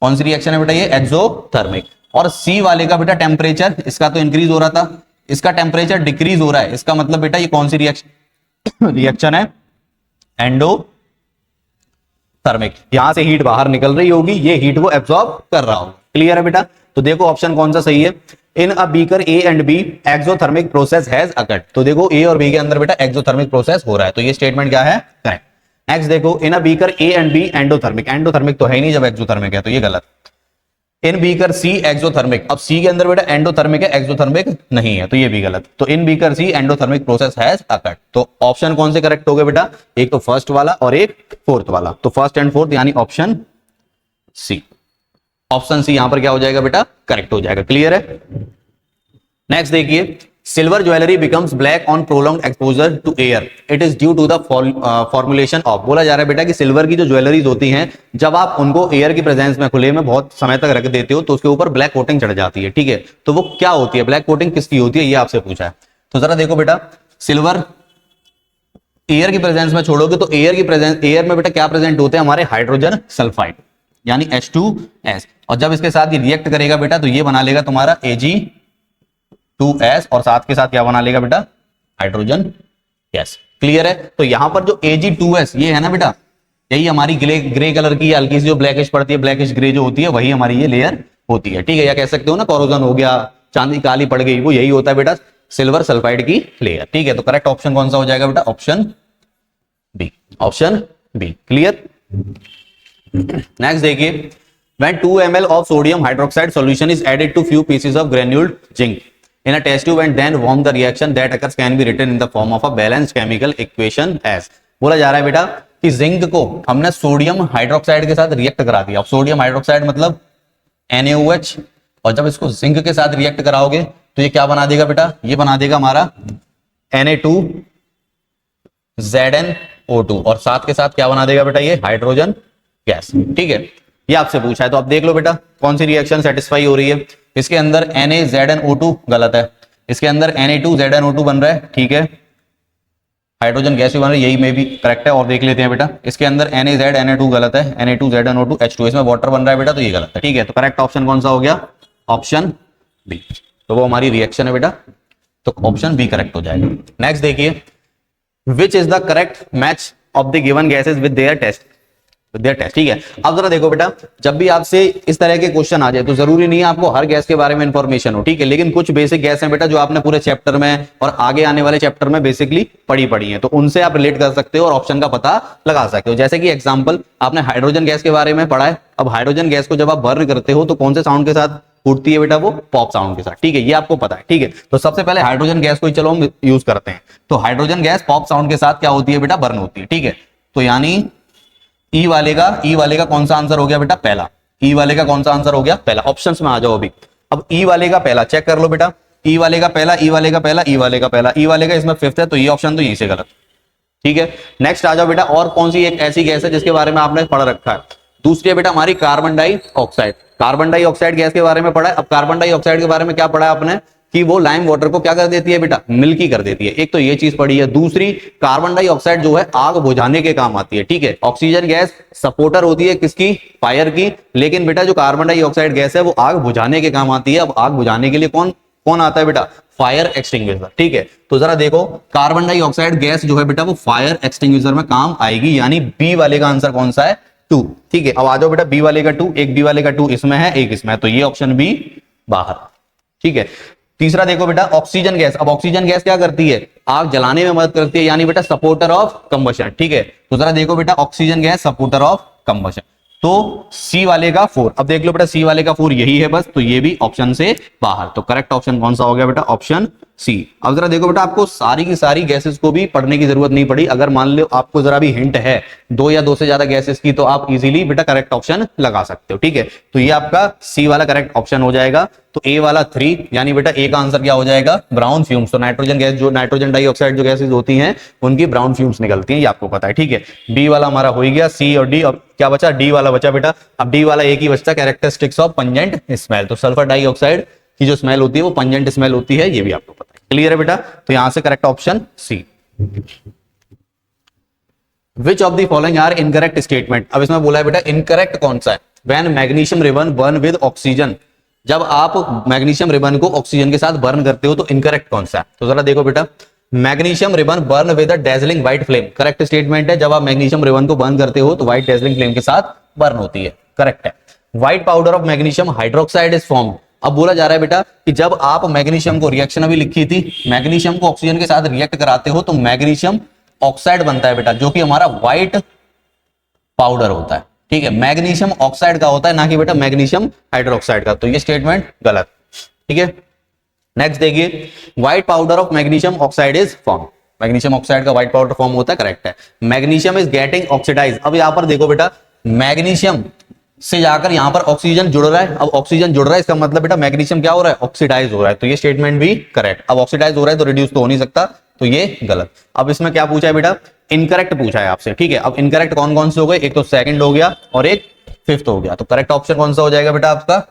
कौन सी रिएक्शन है बेटा? ये एक्सोथर्मिक। और सी वाले का बेटा टेम्परेचर इसका तो इंक्रीज हो रहा था, इसका टेम्परेचर डिक्रीज हो रहा है, इसका मतलब बेटा ये कौन सी रिएक्शन है? एंडोथर्मिक। यहां से हीट बाहर निकल रही होगी, ये हीट को एब्सॉर्ब कर रहा होगा। क्लियर है बेटा? तो देखो ऑप्शन कौन सा सही है। In a beaker A and B exothermic process has occurred. तो देखो ए और बी के अंदर बेटा एक्सोथर्मिक प्रोसेस हो रहा है, तो ये स्टेटमेंट क्या है? करेक्ट। नेक्स्ट देखो in a beaker A and B endothermic. Endothermic तो है ही नहीं जब एक्सोथर्मिक है, तो ये गलत। In beaker C exothermic. अब सी के अंदर बेटा एंडोथर्मिक है, एक्सोथर्मिक नहीं है, तो ये भी गलत। तो in beaker C endothermic process has occurred. तो ऑप्शन कौन से करेक्ट हो गए बेटा? एक तो फर्स्ट वाला और एक फोर्थ वाला। तो फर्स्ट एंड फोर्थ यानी ऑप्शन सी। ऑप्शन सी यहां पर क्या हो जाएगा बेटा? करेक्ट हो जाएगा। क्लियर है? नेक्स्ट देखिए silver jewellery becomes black on prolonged exposure to air, it is due to the formulation of. बोला जा रहा है बेटा कि सिल्वर की जो ज्वेलरीज होती हैं जब आप उनको एयर की प्रेजेंस में खुले में बहुत समय तक रख देते हो तो उसके ऊपर ब्लैक कोटिंग चढ़ जाती है, ठीक है। तो वो क्या होती है? ब्लैक कोटिंग किसकी होती है, ये आपसे पूछा है। तो जरा देखो बेटा, सिल्वर एयर की प्रेजेंस में छोड़ोगे तो एयर की प्रेजेंस, एयर में बेटा क्या प्रेजेंट होते हैं? हमारे हाइड्रोजन सल्फाइड यानी H2S, और जब इसके साथ ये रिएक्ट करेगा बेटा तो ये बना लेगा तुम्हारा Ag2S, और साथ के साथ क्या बना लेगा बेटा? Hydrogen gas. क्लियर है? तो यहां पर जो Ag2S ये है ना बेटा, यही हमारी ग्रे कलर की हल्की सी जो ब्लैकिश पड़ती है, ब्लैकिश ग्रे जो होती है वही हमारी ये लेयर होती है, ठीक है। या कह सकते हो ना कोरोजन हो गया, चांदी काली पड़ गई, वो यही होता है बेटा सिल्वर सल्फाइड की लेयर, ठीक है। तो करेक्ट ऑप्शन कौन सा हो जाएगा बेटा? Option B. Option B. Clear? Next देखिए when 2 ml of sodium hydroxide solution is added to few pieces of granuled zinc in a test tube and then warm the reaction that occurs can be written in the form of a balanced chemical equation as। बोला जा रहा है बेटा कि zinc को हमने sodium hydroxide के साथ रिएक्ट करा दिया। अब सोडियम हाइड्रोक्साइड मतलब NaOH, और जब इसको जिंक के साथ रिएक्ट कराओगे तो ये क्या बना देगा बेटा? ये बना देगा हमारा Na2ZnO2, और साथ के साथ क्या बना देगा बेटा? ये हाइड्रोजन गैस, ठीक है। ये आपसे पूछा है तो आप देख लो बेटा कौन सी रिएक्शन सेटिस्फाई हो रही है। इसके अंदर NaZnO2 गलत है, इसके अंदर Na2ZnO2 बन रहा है, ठीक है। हाइड्रोजन गैस भी बन रही है, यही में भी करेक्ट है। और देख लेते हैं बेटा, इसके अंदर NaZnO2 गलत है, Na2ZnO2 H2, इसमें वाटर बन रहा है बेटा, तो ये गलत है, ठीक है। तो करेक्ट ऑप्शन कौन सा हो गया? Option B. तो वो हमारी रिएक्शन है बेटा, तो ऑप्शन बी करेक्ट हो जाएगा। नेक्स्ट देखिए which is the correct match of the given gases with their test, ठीक है। अब जरा देखो बेटा, जब भी आपसे इस तरह के क्वेश्चन आ जाए तो जरूरी नहीं है आपको हर गैस के बारे में इंफॉर्मेशन हो, ठीक है। लेकिन कुछ बेसिक गैस हैं बेटा जो आपने पूरे चैप्टर में और आगे आने वाले चैप्टर में बेसिकली पढ़ी है, तो उनसे आप रिलेट कर सकते हो और ऑप्शन का पता लगा सकते हो। जैसे कि एग्जाम्पल आपने हाइड्रोजन गैस के बारे में पढ़ा है। अब हाइड्रोजन गैस को जब आप बर्न करते हो तो कौन से साउंड के साथ फूटती है बेटा? वो पॉप साउंड के साथ, ठीक है। ये आपको पता है, ठीक है। तो सबसे पहले हाइड्रोजन गैस को ही चलो हम यूज करते हैं। तो हाइड्रोजन गैस पॉप साउंड के साथ क्या होती है बेटा? बर्न होती है, ठीक है। तो यानी ई वाले का कौन सा आंसर हो गया बेटा? पहला। ई वाले का कौन सा आंसर हो गया? पहला। ऑप्शंस में आ जाओ अभी। अब ई वाले का पहला चेक कर लो बेटा, ई वाले का पहला, ई वाले का पहला, ई वाले का पहला, ई वाले का इसमें फिफ्थ है, तो ये ऑप्शन तो यहीं से गलत, ठीक है। नेक्स्ट आ जाओ बेटा, और कौन सी एक ऐसी गैस है जिसके बारे में आपने पढ़ रखा है? दूसरी है बेटा हमारी carbon dioxide. Carbon dioxide gas के बारे में पढ़ा है। अब कार्बन डाइऑक्साइड के बारे में क्या पढ़ा है आपने? कि वो लाइम वाटर को क्या कर देती है बेटा? मिल्की कर देती है। एक तो ये चीज पढ़ी है। दूसरी, कार्बन डाइऑक्साइड जो है आग बुझाने के काम आती है, ठीक है। ऑक्सीजन गैस सपोर्टर होती है किसकी? फायर की। लेकिन बेटा जो कार्बन डाइऑक्साइड गैस है वो आग बुझाने के काम आती है। अब आग बुझाने के लिए कौन आता है बेटा? Fire extinguisher. ठीक है, तो जरा देखो कार्बन डाइऑक्साइड गैस जो है बेटा वो फायर एक्सटिंग्विशर में काम आएगी, यानी बी वाले का आंसर कौन सा है? 2। ठीक है, अब आ जाओ बेटा, बी वाले का 2, एक बी वाले का 2 इसमें है, एक इसमें है, तो ये ऑप्शन बी बाहर। ठीक है, तीसरा देखो बेटा ऑक्सीजन गैस। अब ऑक्सीजन गैस क्या करती है? आग जलाने में मदद करती है, यानी बेटा सपोर्टर ऑफ कंबशन। ठीक है, तो जरा देखो बेटा oxygen gas supporter of combustion, तो सी वाले का 4। अब देख लो बेटा सी वाले का 4 यही है बस, तो ये भी ऑप्शन से बाहर। तो करेक्ट ऑप्शन कौन सा हो गया बेटा? Option C. अब जरा देखो बेटा आपको सारी की सारी गैसेस को भी पढ़ने की जरूरत नहीं पड़ी, अगर मान लो आपको जरा भी हिंट है 2 या 2 से ज्यादा गैसेस की, तो आप इजीली बेटा करेक्ट ऑप्शन लगा सकते हो। ठीक है, तो ये आपका सी वाला करेक्ट ऑप्शन हो जाएगा। तो ए वाला 3, यानी बेटा ए का आंसर क्या हो जाएगा? Brown fumes. तो नाइट्रोजन गैस, जो नाइट्रोजन डाइऑक्साइड जो गैसेस होती हैं उनकी ब्राउन फ्यूम्स निकलती हैं, ये आपको पता है। ठीक है, बी वाला हमारा हो ही गया, सी और डी। अब क्या बचा? डी वाला बचा बेटा। अब डी वाला एक ही बचता, कैरेक्टरिस्टिक्स ऑफ पंजेंट स्मेल। तो सल्फर डाइऑक्साइड की जो स्मेल होती है वो पंजेंट स्मेल होती है, ये भी आपको पता है। क्लियर है बेटा? तो यहां से correct option C. Which of the following are incorrect statement. अब इसमें बोला है बेटा इनकरेक्ट कौन सा है? When magnesium ribbon burn with oxygen, जब आप मैग्नीशियम रिबन को ऑक्सीजन के साथ बर्न करते हो तो इनकरेक्ट कौन सा है? तो जरा देखो बेटा, magnesium ribbon burn with a dazzling white flame, correct statement है। जब आप मैग्नीशियम रिबन को बर्न करते हो तो व्हाइट डेजलिंग फ्लेम के साथ बर्न होती है, करेक्ट है। White powder of magnesium hydroxide is formed. अब बोला जा रहा है बेटा कि जब आप मैग्नीशियम को, रिएक्शन अभी लिखी थी, मैग्नीशियम को ऑक्सीजन के साथ रिएक्ट कराते हो तो मैग्नीशियम ऑक्साइड बनता है बेटा, जो कि हमारा व्हाइट पाउडर होता है। ठीक है, मैग्नीशियम ऑक्साइड का होता है, ना कि बेटा मैग्नीशियम हाइड्रोक्साइड का। तो ये स्टेटमेंट गलत। ठीक है, नेक्स्ट देखिए, white powder of magnesium oxide is form. Magnesium oxide का व्हाइट पाउडर फॉर्म होता है, करेक्ट है। Magnesium is getting oxidise. अब यहां पर देखो बेटा, मैग्नीशियम से जाकर यहां पर ऑक्सीजन जुड़ रहा है। अब ऑक्सीजन जुड़ रहा है, इसका मतलब बेटा मैग्नीशियम क्या हो रहा है? ऑक्सीडाइज हो रहा है। तो ये स्टेटमेंट भी करेक्ट। अब ऑक्सीडाइज हो रहा है तो रिड्यूस तो हो नहीं सकता, तो ये गलत। अब इसमें क्या पूछा है बेटा? इनकरेक्ट पूछा है आपसे। ठीक है, अब इनकरेक्ट कौन कौन से हो गए? एक तो सेकंड हो गया और एक फिफ्थ हो गया। तो करेक्ट ऑप्शन कौन सा हो जाएगा बेटा आपका?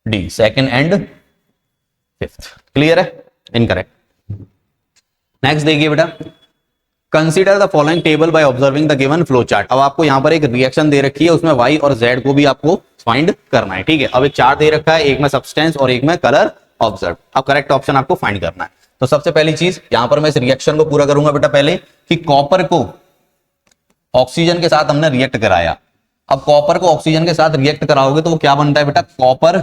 D, second and fifth. Clear है? इनकरेक्ट। नेक्स्ट देखिए बेटा, consider the following table by observing the given flow chart. अब आपको यहां पर एक रिएक्शन दे रखी है, उसमें y और z को भी आपको फाइंड करना है। ठीक है, अब एक चार्ट दे रखा है, एक में सब्सटेंस और एक में कलर ऑब्जर्व। अब करेक्ट ऑप्शन आपको फाइंड करना है। तो सबसे पहली चीज यहां पर मैं इस रिएक्शन को पूरा करूंगा बेटा पहले, कि कॉपर को ऑक्सीजन के साथ हमने रिएक्ट कराया। अब कॉपर को ऑक्सीजन के साथ रिएक्ट कराओगे तो वो क्या बनता है बेटा? Copper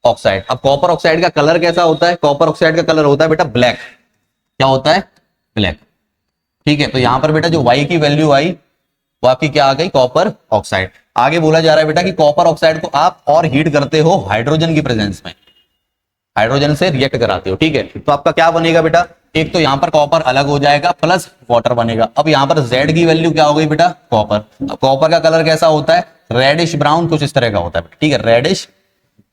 oxide. अब कॉपर ऑक्साइड का कलर कैसा होता है? कॉपर ऑक्साइड का कलर होता है बेटा ब्लैक। क्या होता है? ब्लैक। ठीक है, तो यहां पर बेटा जो y की वैल्यू आई वो आपकी क्या आ गई? Copper oxide. आगे बोला जा रहा है बेटा कि कॉपर ऑक्साइड को आप और हीट करते हो हाइड्रोजन की प्रेजेंस में, हाइड्रोजन से रिएक्ट कराते हो। ठीक है, तो आपका क्या बनेगा बेटा? एक तो यहां पर कॉपर अलग हो जाएगा प्लस वाटर बनेगा। अब यहां पर Z की वैल्यू क्या हो गई बेटा? कॉपर। अब कॉपर का कलर कैसा होता है? रेडिश ब्राउन, कुछ इस तरह का होता है। ठीक है, रेडिश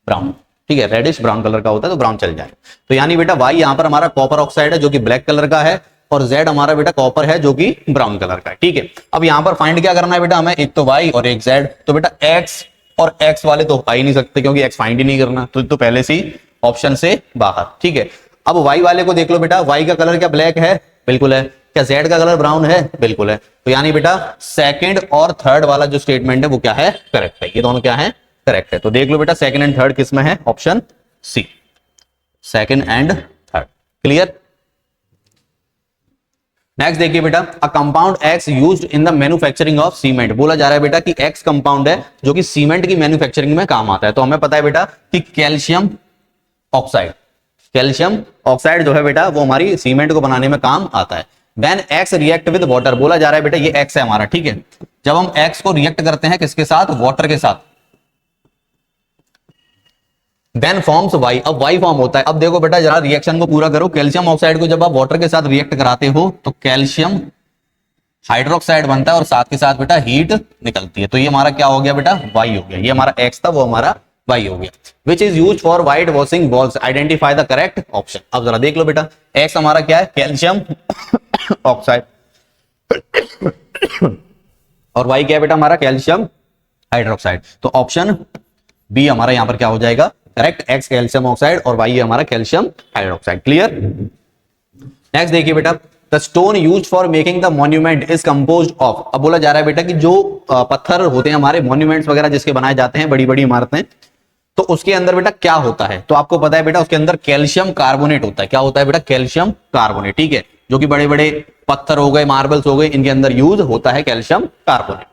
ब्राउन। ठीक है, रेडिश ब्राउन कलर का होता है, तो ब्राउन चल जाए। तो यानी बेटा Y यहां पर हमारा कॉपर ऑक्साइड है जो कि ब्लैक कलर का है, और Z हमारा बेटा कॉपर है जो कि ब्राउन कलर का है। ठीक है, अब यहां पर फाइंड क्या करना है बेटा हमें? एक तो Y और एक Z। तो बेटा X और X वाले तो आ ही नहीं सकते क्योंकि X फाइंड ही नहीं करना, तो पहले से ही ऑप्शन से बाहर। ठीक है, अब Y वाले को देख लो बेटा, Y का कलर क्या ब्लैक है? बिल्कुल है। क्या Z का कलर ब्राउन है? बिल्कुल है। तो यानी बेटा सेकंड और थर्ड वाला जो स्टेटमेंट है वो क्या है? करेक्ट है। ये दोनों क्या है? करेक्ट है। तो देख लो बेटा सेकंड एंड थर्ड किस में है? Option C, second and third. Clear? Next देखिए बेटा, a compound X used in the manufacturing of cement. बोला जा रहा है बेटा कि X कंपाउंड है जो कि सीमेंट की मैन्युफैक्चरिंग में काम आता है। तो हमें पता है बेटा कि कैल्शियम ऑक्साइड, कैल्शियम ऑक्साइड जो है बेटा वो हमारी सीमेंट को बनाने में काम आता है। When X react with water, बोला जा रहा है बेटा ये X है हमारा। ठीक है, जब हम X को रिएक्ट करते हैं किसके साथ? वाटर के साथ, देन फॉर्म्स Y। अब Y फॉर्म होता है। अब देखो बेटा जरा रिएक्शन को पूरा करो। कैल्शियम ऑक्साइड को जब आप वाटर के साथ रिएक्ट कराते हो तो कैल्शियम हाइड्रोक्साइड बनता है और साथ के साथ बेटा हीट निकलती है। तो ये हमारा क्या हो गया बेटा? Y हो गया। ये हमारा X था, वो हमारा Y हो गया। Which is use for white washing balls, identify the correct option. अब जरा देख लो बेटा, X हमारा क्या है? कैल्शियम ऑक्साइड, और Y क्या है बेटा? हमारा कैल्शियम हाइड्रोक्साइड। तो ऑप्शन बी हमारा यहां पर क्या हो जाएगा? करेक्ट। X कैल्शियम ऑक्साइड और Y हमारा कैल्शियम हाइड्रोक्साइड। क्लियर? नेक्स्ट देखिए बेटा, the stone used for making the monument is composed of. अब बोला जा रहा है बेटा कि जो पत्थर होते हैं हमारे, मॉन्यूमेंट्स वगैरह जिसके बनाए जाते हैं, बड़ी बड़ी इमारतें, तो उसके अंदर बेटा क्या होता है, तो आपको पता है बेटा उसके अंदर कैल्शियम कार्बोनेट होता है। क्या होता है बेटा? कैल्शियम कार्बोनेट, ठीक है, जो कि बड़े बड़े पत्थर हो गए, मार्बल्स हो गए, इनके अंदर यूज होता है कैल्शियम कार्बोनेट।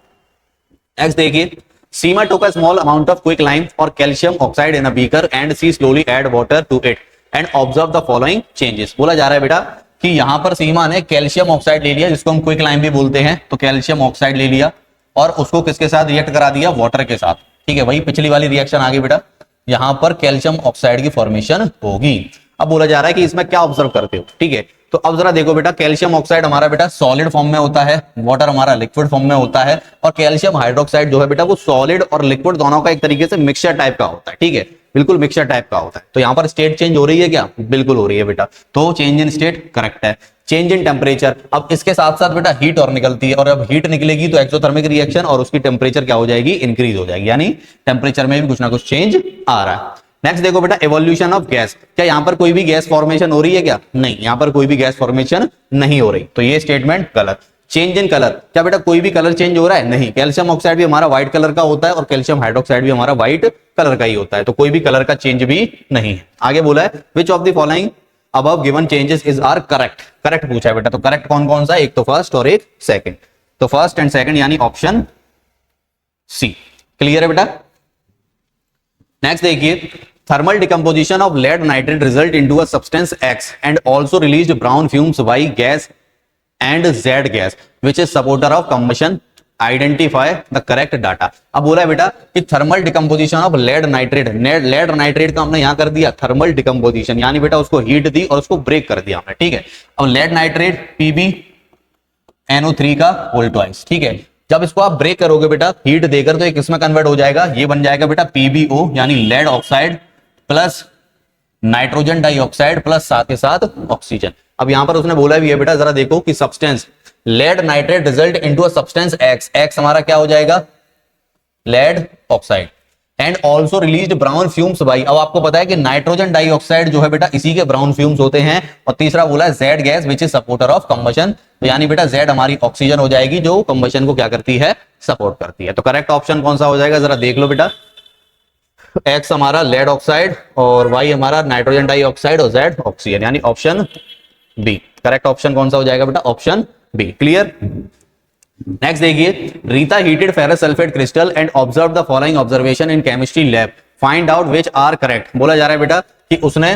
नेक्स्ट देखिए, सीमा took a small amount of quicklime or calcium oxide in a beaker and she slowly add water to it and observe the following changes। बोला जा रहा है बेटा कि यहां पर सीमा ने कैल्शियम ऑक्साइड ले लिया, जिसको हम क्विकलाइम भी बोलते हैं, तो कैल्शियम ऑक्साइड ले लिया और उसको किसके साथ रिएक्ट करा दिया? वाटर के साथ, ठीक है, वही पिछली वाली रिएक्शन आ गई बेटा, यहां पर कैल्शियम ऑक्साइड की फॉर्मेशन होगी। अब बोला जा रहा है कि इसमें क्या ऑब्जर्व करते हो, ठीक है, तो अब जरा देखो बेटा, कैल्शियम ऑक्साइड हमारा बेटा सॉलिड फॉर्म में होता है, वाटर हमारा लिक्विड फॉर्म में होता है, और कैल्शियम हाइड्रोक्साइड जो है बेटा वो सॉलिड और लिक्विड दोनों का एक तरीके से मिक्सचर टाइप का होता है, ठीक है, बिल्कुल मिक्सचर टाइप का होता है। तो यहाँ पर स्टेट चेंज हो रही है क्या? बिल्कुल हो रही है बेटा, तो चेंज इन स्टेट करेक्ट है। चेंज इन टेम्परेचर, अब इसके साथ साथ बेटा हीट और निकलती है, और अब हीट निकलेगी तो एक्सोथर्मिक रिएक्शन और उसकी टेम्परेचर क्या हो जाएगी? इंक्रीज हो जाएगी, यानी टेम्परेचर में भी कुछ ना कुछ चेंज आ रहा है। नेक्स्ट देखो बेटा, एवोल्यूशन ऑफ गैस, क्या यहाँ पर कोई भी गैस फॉर्मेशन हो रही है क्या? नहीं, यहाँ पर कोई भी गैस फॉर्मेशन नहीं हो रही, तो ये स्टेटमेंट गलत। चेंज इन कलर, क्या बेटा कोई भी कलर चेंज हो रहा है? नहीं, कैल्शियम ऑक्साइड भी हमारा व्हाइट कलर का होता है और कैल्शियम हाइड्रोक्साइड भी हमारा व्हाइट कलर का ही होता है, तो कोई भी कलर का चेंज भी नहीं है। आगे बोला है which of the following above given changes is are correct, correct पूछा है बेटा, तो करेक्ट कौन कौन सा? एक तो फर्स्ट और एक सेकंड, तो फर्स्ट एंड सेकंड यानी ऑप्शन सी। क्लियर है बेटा? नेक्स्ट देखिए, thermal decomposition of lead nitrate result into a substance X and also released brown fumes Y gas and Z gas which is supporter of combustion, identify the correct data। अब बोला है बेटा कि thermal decomposition of lead nitrate, lead nitrate का हमने यहां कर दिया थर्मल डिकम्पोजिशन, यानी बेटा उसको हीट दी और उसको ब्रेक कर दिया हमने, ठीक है। अब लेड नाइट्रेट PbNO3 का होल ट्वाइस, ठीक है, जब इसको आप ब्रेक करोगे बेटा हीट देकर तो ये किसमें कन्वर्ट हो जाएगा? ये बन जाएगा बेटा PbO यानी lead oxide plus nitrogen dioxide plus साथ के साथ ऑक्सीजन। अब यहां पर उसने बोला भी है बेटा, जरा देखो कि substance lead nitrate result into a substance X, X हमारा क्या हो जाएगा? Lead oxide, and also released brown fumes by. अब आपको पता है कि नाइट्रोजन डाइऑक्साइड जो है बेटा इसी के ब्राउन फ्यूम्स होते हैं, और तीसरा बोला है Z gas which is supporter of combustion, तो यानी बेटा जेड हमारी ऑक्सीजन हो जाएगी जो कंबशन को क्या करती है? सपोर्ट करती है। तो करेक्ट ऑप्शन कौन सा हो जाएगा? जरा देख लो बेटा, एक्स हमारा लेड ऑक्साइड और वाई हमारा नाइट्रोजन डाइऑक्साइड और जेड ऑक्सीजन, यानी ऑप्शन बी। करेक्ट ऑप्शन कौन सा हो जाएगा बेटा? Option B. क्लियर? नेक्स्ट देखिए, Rita heated ferrous sulphate crystal and observe the following observation in chemistry lab, find out which are correct. बोला जा रहा है बेटा कि उसने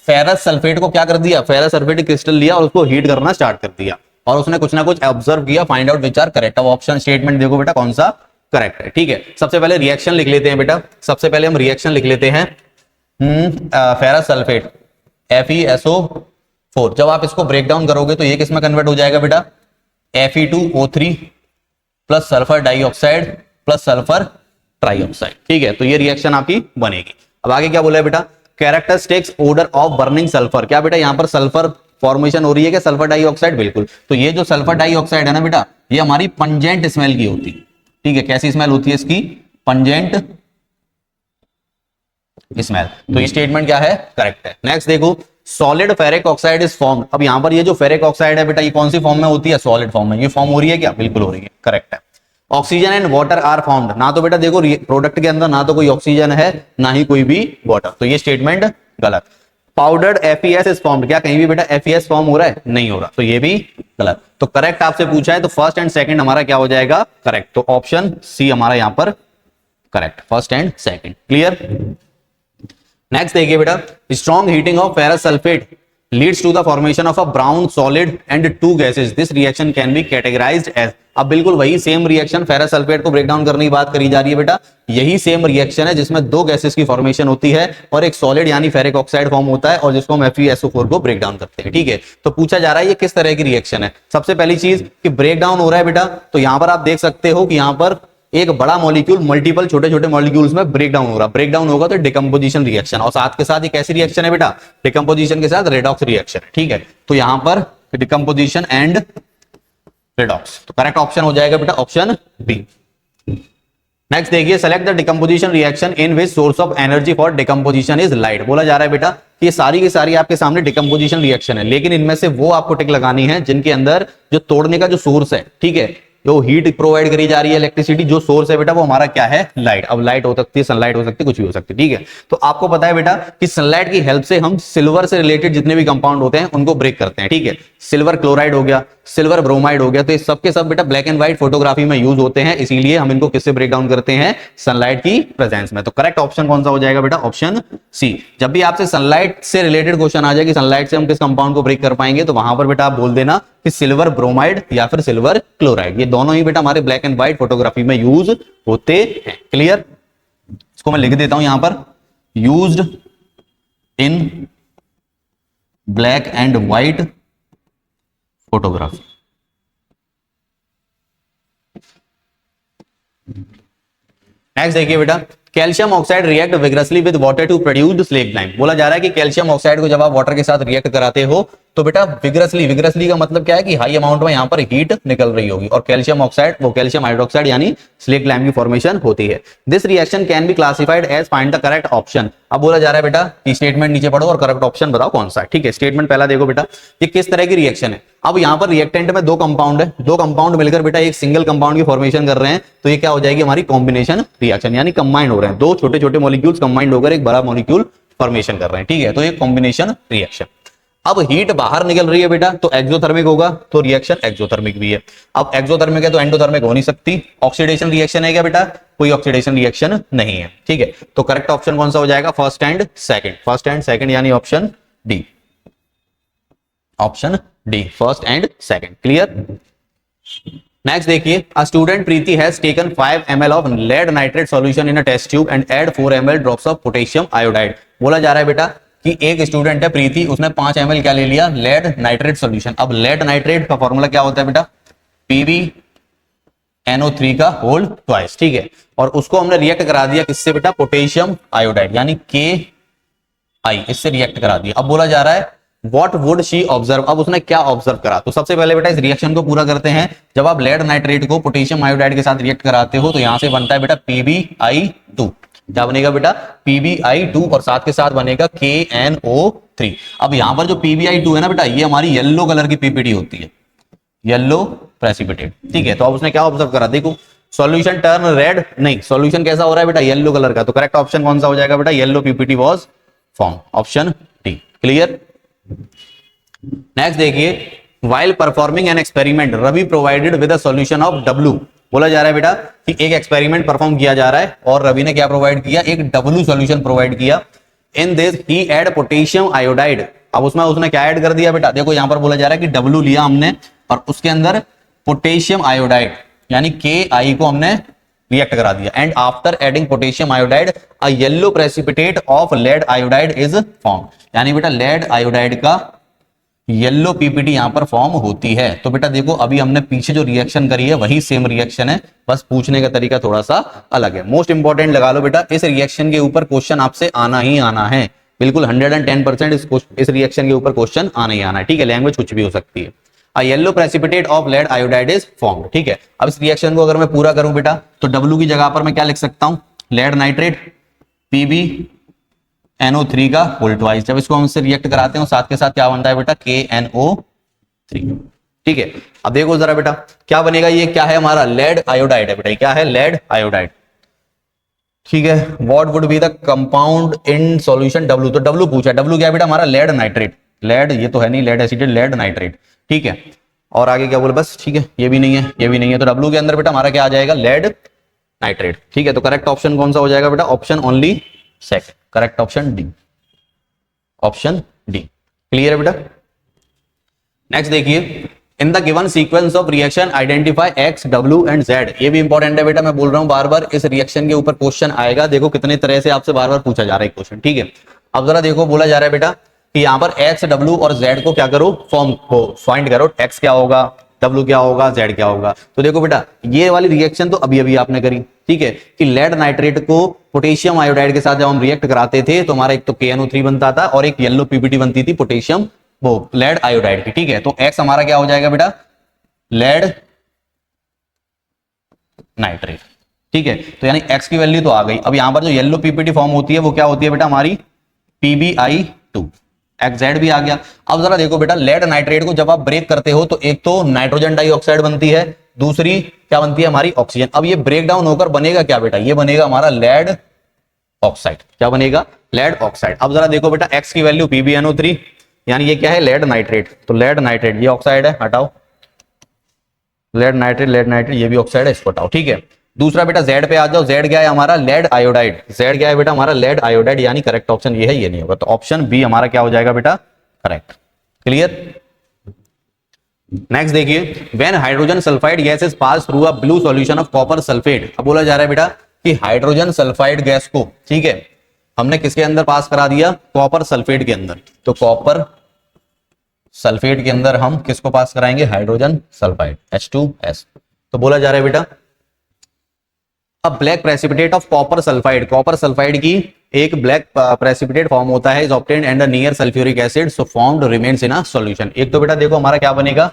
फेरस सल्फेट को क्या कर दिया? फेरस सल्फेट क्रिस्टल लिया और उसको हीट करना स्टार्ट कर दिया और उसने कुछ ना कुछ ऑब्जर्व किया, find out which are correct. अब ऑप्शन स्टेटमेंट देखो बेटा कौन सा करेक्ट है, ठीक है। सबसे पहले रिएक्शन लिख लेते हैं बेटा, सबसे पहले हम रिएक्शन लिख लेते हैं फेरस सल्फेट FeSO4, जब आप इसको ब्रेक डाउन करोगे तो ये किसमें कन्वर्ट हो जाएगा बेटा? Fe2O3 plus sulphur dioxide plus sulphur trioxide, ठीक है, तो ये रिएक्शन आपकी बनेगी। अब आगे क्या बोला है बेटा? Characteristics odour of burning sulphur, क्या बेटा यहां पर सल्फर फॉर्मेशन हो रही है क्या? सल्फर डाइऑक्साइड, बिल्कुल। तो ये जो सल्फर डाइऑक्साइड है ना बेटा, ये हमारी पंजेंट स्मेल की होती है, ठीक है। कैसी स्मेल होती है इसकी? Pungent smell. तो ये स्टेटमेंट क्या है? करेक्ट है। नेक्स्ट देखो, solid ferric oxide is formed. अब यहां पर ये जो फेरिक ऑक्साइड है बेटा ये कौन सी फॉर्म में होती है? सॉलिड फॉर्म में। ये फॉर्म हो रही है क्या? बिल्कुल हो रही है, करेक्ट है। Oxygen and water are formed, ना तो बेटा देखो प्रोडक्ट के अंदर ना तो कोई ऑक्सीजन है ना ही कोई भी वाटर, तो ये स्टेटमेंट गलत। पाउडर्ड FeS इज फॉर्म्ड, क्या कहीं भी बेटा FeS फॉर्म हो रहा है? नहीं हो रहा, तो ये भी गलत। तो करेक्ट आपसे पूछा है तो फर्स्ट एंड सेकंड हमारा क्या हो जाएगा? करेक्ट, तो ऑप्शन सी हमारा यहां पर correct, first and second. Clear? Next देखिए बेटा, strong heating of ferrous sulphate leads to the formation of a brown solid and two gases. This reaction can be categorized as, अब बिल्कुल वही सेम रिएक्शन फेरस सल्फेट को break down करने की बात करी जा रही है बेटा, यही सेम रिएक्शन है जिसमें दो गैसेस की फॉर्मेशन होती है और एक सॉलिड यानी फेरिक ऑक्साइड फॉर्म होता है और जिसको हम FeSO4 को ब्रेक डाउन करते हैं, ठीक है। तो पूछा जा रहा है ये किस तरह की रिएक्शन है। सबसे पहली चीज कि ब्रेक डाउन हो रहा है बेटा, तो यहां पर आप देख सकते हो कि यहां पर एक बड़ा मॉलिक्यूल मल्टीपल छोटे छोटे मॉलिक्यूल्स में ब्रेक डाउन हो रहा है। ब्रेक डाउन होगा तो डिकम्पोजिशन रिएक्शन, और साथ के साथ एक ऐसी रिएक्शन है बेटा डिकम्पोजिशन के साथ रेडॉक्स रिएक्शन, ठीक है। तो यहां पर डिकम्पोजिशन एंड रेडॉक्स, तो करेक्ट ऑप्शन हो जाएगा बेटा ऑप्शन बी। नेक्स्ट देखिए, select the decomposition reaction in which source of energy for decomposition is light. बोला जा रहा है बेटा कि ये सारी की सारी आपके सामने डिकम्पोजिशन रिएक्शन है, लेकिन इनमें से वो आपको टिक लगानी है जिनके अंदर जो तोड़ने का जो सोर्स है, ठीक है, जो हीट प्रोवाइड करी जा रही है, इलेक्ट्रिसिटी जो सोर्स है बेटा वो हमारा क्या है, लाइट। अब लाइट हो सकती है, सनलाइट हो सकती है, कुछ भी हो सकती है, ठीक है। तो आपको पता है बेटा कि सनलाइट की हेल्प से हम सिल्वर से रिलेटेड जितने भी कंपाउंड होते हैं उनको ब्रेक करते हैं, ठीक है। सिल्वर क्लोराइड हो गया, सिल्वर ब्रोमाइड हो गया, तो ये सब के सब बेटा ब्लैक एंड व्हाइट फोटोग्राफी में यूज होते हैं, इसीलिए हम इनको किससे ब्रेक डाउन करते हैं, सनलाइट की प्रेजेंस में। तो करेक्ट ऑप्शन कौन सा हो जाएगा बेटा, ऑप्शन सी। जब भी आपसे सनलाइट से रिलेटेड क्वेश्चन आ जाए कि सनलाइट से हम किस कंपाउंड को ब्रेक कर पाएंगे, तो वहां पर बेटा आप बोल देना कि सिल्वर ब्रोमाइड या फिर सिल्वर क्लोराइड, ये दोनों ही बेटा हमारे ब्लैक एंड व्हाइट फोटोग्राफी में यूज होते हैं। क्लियर, इसको मैं लिख देता हूं यहां पर, used in black and white photography. Next देखिए बेटा, calcium oxide react vigorously with water to produce slake lime. बोला जा रहा है कि कैल्शियम ऑक्साइड को जब आप वाटर के साथ रिएक्ट कराते हो तो बेटा विग्रसली, विग्रसली का मतलब क्या है कि हाई अमाउंट में यहां पर हीट निकल रही होगी, और कैल्शियम ऑक्साइड वो कैल्शियम हाइड्रोक्साइड यानी स्लेक लाइम की फॉर्मेशन होती है। This reaction can be classified as find the correct option. अब बोला जा रहा है बेटा कि स्टेटमेंट नीचे पढ़ो और करेक्ट ऑप्शन बताओ कौन सा है, ठीक है। स्टेटमेंट पहला देखो बेटा, ये किस तरह की रिएक्शन है। अब यहां पर रिएक्टेंट में दो कंपाउंड है, दो कंपाउंड मिलकर बेटा एक सिंगल कंपाउंड की फॉर्मेशन कर रहे हैं, तो ये क्या हो जाएगी हमारी कॉम्बिनेशन रिएक्शन, यानी कंबाइंड हो रहे हैं, दो छोटे छोटे मॉलिक्यूल्स कंबाइंड होकर एक बड़ा मॉलिक्यूल फॉर्मेशन कर रहे हैं, ठीक है। तो ये कॉम्बिनेशन रिएक्शन। अब हीट बाहर निकल रही है बेटा तो एक्सोथर्मिक होगा, तो रिएक्शन एक्सोथर्मिक भी है। अब एक्सोथर्मिक है तो एंडोथर्मिक हो नहीं सकती। ऑक्सीडेशन रिएक्शन है क्या बेटा, कोई ऑक्सीडेशन रिएक्शन नहीं है, ठीक है। तो करेक्ट ऑप्शन कौन सा हो जाएगा, first and second, first and second यानी option D, option D, first and second. Clear. Next देखिए, a student Preeti has taken 5 ml of lead nitrate solution in a test tube and add 4 ml drops of potassium iodide. बोला जा रहा है बेटा कि एक student है प्रीति, उसने 5 ml क्या ले लिया, लेड नाइट्रेट सॉल्यूशन। अब लेड नाइट्रेट का फॉर्मूला क्या होता है बेटा, PbNO3 का होल ट्वाइस, ठीक है। और उसको हमने रिएक्ट करा दिया किससे बेटा, पोटेशियम आयोडाइड यानी KI, इससे रिएक्ट करा दिया। अब बोला जा रहा है व्हाट वुड शी ऑब्जर्व। अब उसने क्या ऑब्जर्व करा, तो सबसे पहले बेटा इस रिएक्शन को पूरा करते हैं। जब आप लेड नाइट्रेट को पोटेशियम आयोडाइड के साथ रिएक्ट कराते हो तो यहां से बनता है बेटा PbI2, क्या बनेगा बेटा, PbI2, और साथ के साथ बनेगा KNO3। अब यहां पर जो PbI2 है ना बेटा, ये हमारी येलो कलर की पीपीटी होती है, येलो प्रेसिपिटेट, ठीक है। तो अब उसने क्या ऑब्जर्व करा, देखो सॉल्यूशन टर्न रेड, नहीं सॉल्यूशन कैसा हो रहा है बेटा, येलो कलर का। तो करेक्ट ऑप्शन कौन सा हो जाएगा बेटा, yellow PPT was form, option D. Clear. Next देखिए, while performing an experiment Ravi provided with a solution of W। बोला जा रहा है बेटा कि एक एक्सपेरिमेंट परफॉर्म किया जा रहा है और रवि ने क्या प्रोवाइड किया, एक W सॉल्यूशन प्रोवाइड किया। In this he add potassium iodide. अब उसमें उसने क्या ऐड कर दिया बेटा, देखो यहां पर बोला जा रहा है कि W लिया हमने और उसके अंदर पोटेशियम आयोडाइड यानी KI को हमने रिएक्ट करा दिया। And after adding potassium iodide a yellow precipitate of lead iodide is form, यानी बेटा लेड आयोडाइड का येलो पीपीटी यहां पर फॉर्म होती है। तो बेटा देखो अभी हमने पीछे जो रिएक्शन करी है वही सेम रिएक्शन है, बस पूछने का तरीका थोड़ा सा अलग है। मोस्ट इंपॉर्टेंट लगा लो बेटा, इस रिएक्शन के ऊपर क्वेश्चन आपसे आना ही आना है, बिल्कुल 110% इस रिएक्शन के ऊपर क्वेश्चन आना ही आना है, ठीक है। लैंग्वेज कुछ भी हो सकती है। A yellow precipitate of lead iodide is formed, ठीक है। अब इस रिएक्शन को अगर मैं पूरा करूं बेटा तो W की जगह पर मैं क्या लिख सकता हूं, लेड नाइट्रेट PbNO3 का होल ट्वाइस। जब इसको हम इससे रिएक्ट कराते हैं साथ के साथ क्या बनता है बेटा, KNO3, ठीक है। अब देखो जरा बेटा क्या बनेगा, ये क्या है हमारा लेड आयोडाइड है बेटा, क्या है लेड आयोडाइड, ठीक है। What would be the compound in solution W, तो W पूछा, W क्या है बेटा हमारा लेड नाइट्रेट, लेड ये तो है नहीं, लेड एसिडेट, लेड नाइट्रेट, ठीक है। और आगे क्या बोले, बस ठीक है, ये भी नहीं है, ये भी नहीं है, तो W के अंदर बेटा हमारा क्या आ जाएगा, लेड नाइट्रेट, ठीक है। तो करेक्ट ऑप्शन कौन सा हो जाएगा बेटा, option only second, correct option D, option D. Clear है बेटा। नेक्स्ट देखिए, in the given sequence of reaction identify X, W and Z। ये भी इंपॉर्टेंट है बेटा, मैं बोल रहा हूं बार बार, इस रिएक्शन के ऊपर क्वेश्चन आएगा। देखो कितने तरह से आपसे बार बार पूछा जा रहा है क्वेश्चन, ठीक है। अब जरा देखो बोला जा रहा है बेटा कि यहाँ पर X, W और Z को क्या करो, फॉर्म को फाइंड करो। X क्या होगा, W क्या होगा, Z क्या होगा। तो देखो बेटा ये वाली रिएक्शन तो अभी अभी आपने करी, ठीक है, कि लेड नाइट्रेट को पोटेशियम आयोडाइड के साथ जब हम रिएक्ट कराते थे तो हमारा एक तो KNO3 बनता था और एक येलो पीपीटी बनती थी पोटेशियम वो लेड आयोडाइड की, ठीक है। तो X हमारा क्या हो जाएगा बेटा, लेड नाइट्रेट, ठीक है। तो यानी X की वैल्यू तो आ गई। अब यहां पर जो येलो पीपीटी फॉर्म होती है वो क्या होती है बेटा हमारी PbI2, XZ भी आ गया। अब जरा देखो बेटा लेड नाइट्रेट को जब आप ब्रेक करते हो तो एक तो नाइट्रोजन डाइऑक्साइड बनती है, दूसरी क्या बनती है हमारी ऑक्सीजन। अब ये ब्रेक डाउन होकर बनेगा क्या बेटा, ये बनेगा हमारा लेड ऑक्साइड। क्या बनेगा, लेड ऑक्साइड। अब जरा देखो बेटा एक्स की वैल्यू PbNO3, यानी ये क्या है, लेड नाइट्रेट। तो लेड नाइट्रेट ये ऑक्साइड है, हटाओ, लेड नाइट्रेट ये भी ऑक्साइड है, इसको हटाओ, ठीक है। दूसरा बेटा जेड पे आ जाओ, जेड क्या है हमारा, लेड आयोडाइड। जेड क्या है बेटा हमारा, लेड आयोडाइड, यानी करेक्ट ऑप्शन ये है, ये नहीं होगा। तो ऑप्शन बी हमारा क्या हो जाएगा बेटा, करेक्ट। क्लियर। नेक्स्ट देखिए, when hydrogen sulphide gas is pass through a blue solution of copper sulphate. अब बोला जा रहा है बेटा कि हाइड्रोजन सल्फाइड गैस को, ठीक है, हमने किसके अंदर पास करा दिया, कॉपर सल्फेट के अंदर। तो कॉपर सल्फेट के अंदर हम किसको पास कराएंगे, हाइड्रोजन सल्फाइड H2S। तो बोला जा रहा है बेटा अब black precipitate of copper sulphide, copper sulphide की एक ब्लैक प्रेसिपिटेट फॉर्म होता है, is obtained and near sulphuric acid so formed remains in a solution. एक तो बेटा देखो हमारा क्या बनेगा,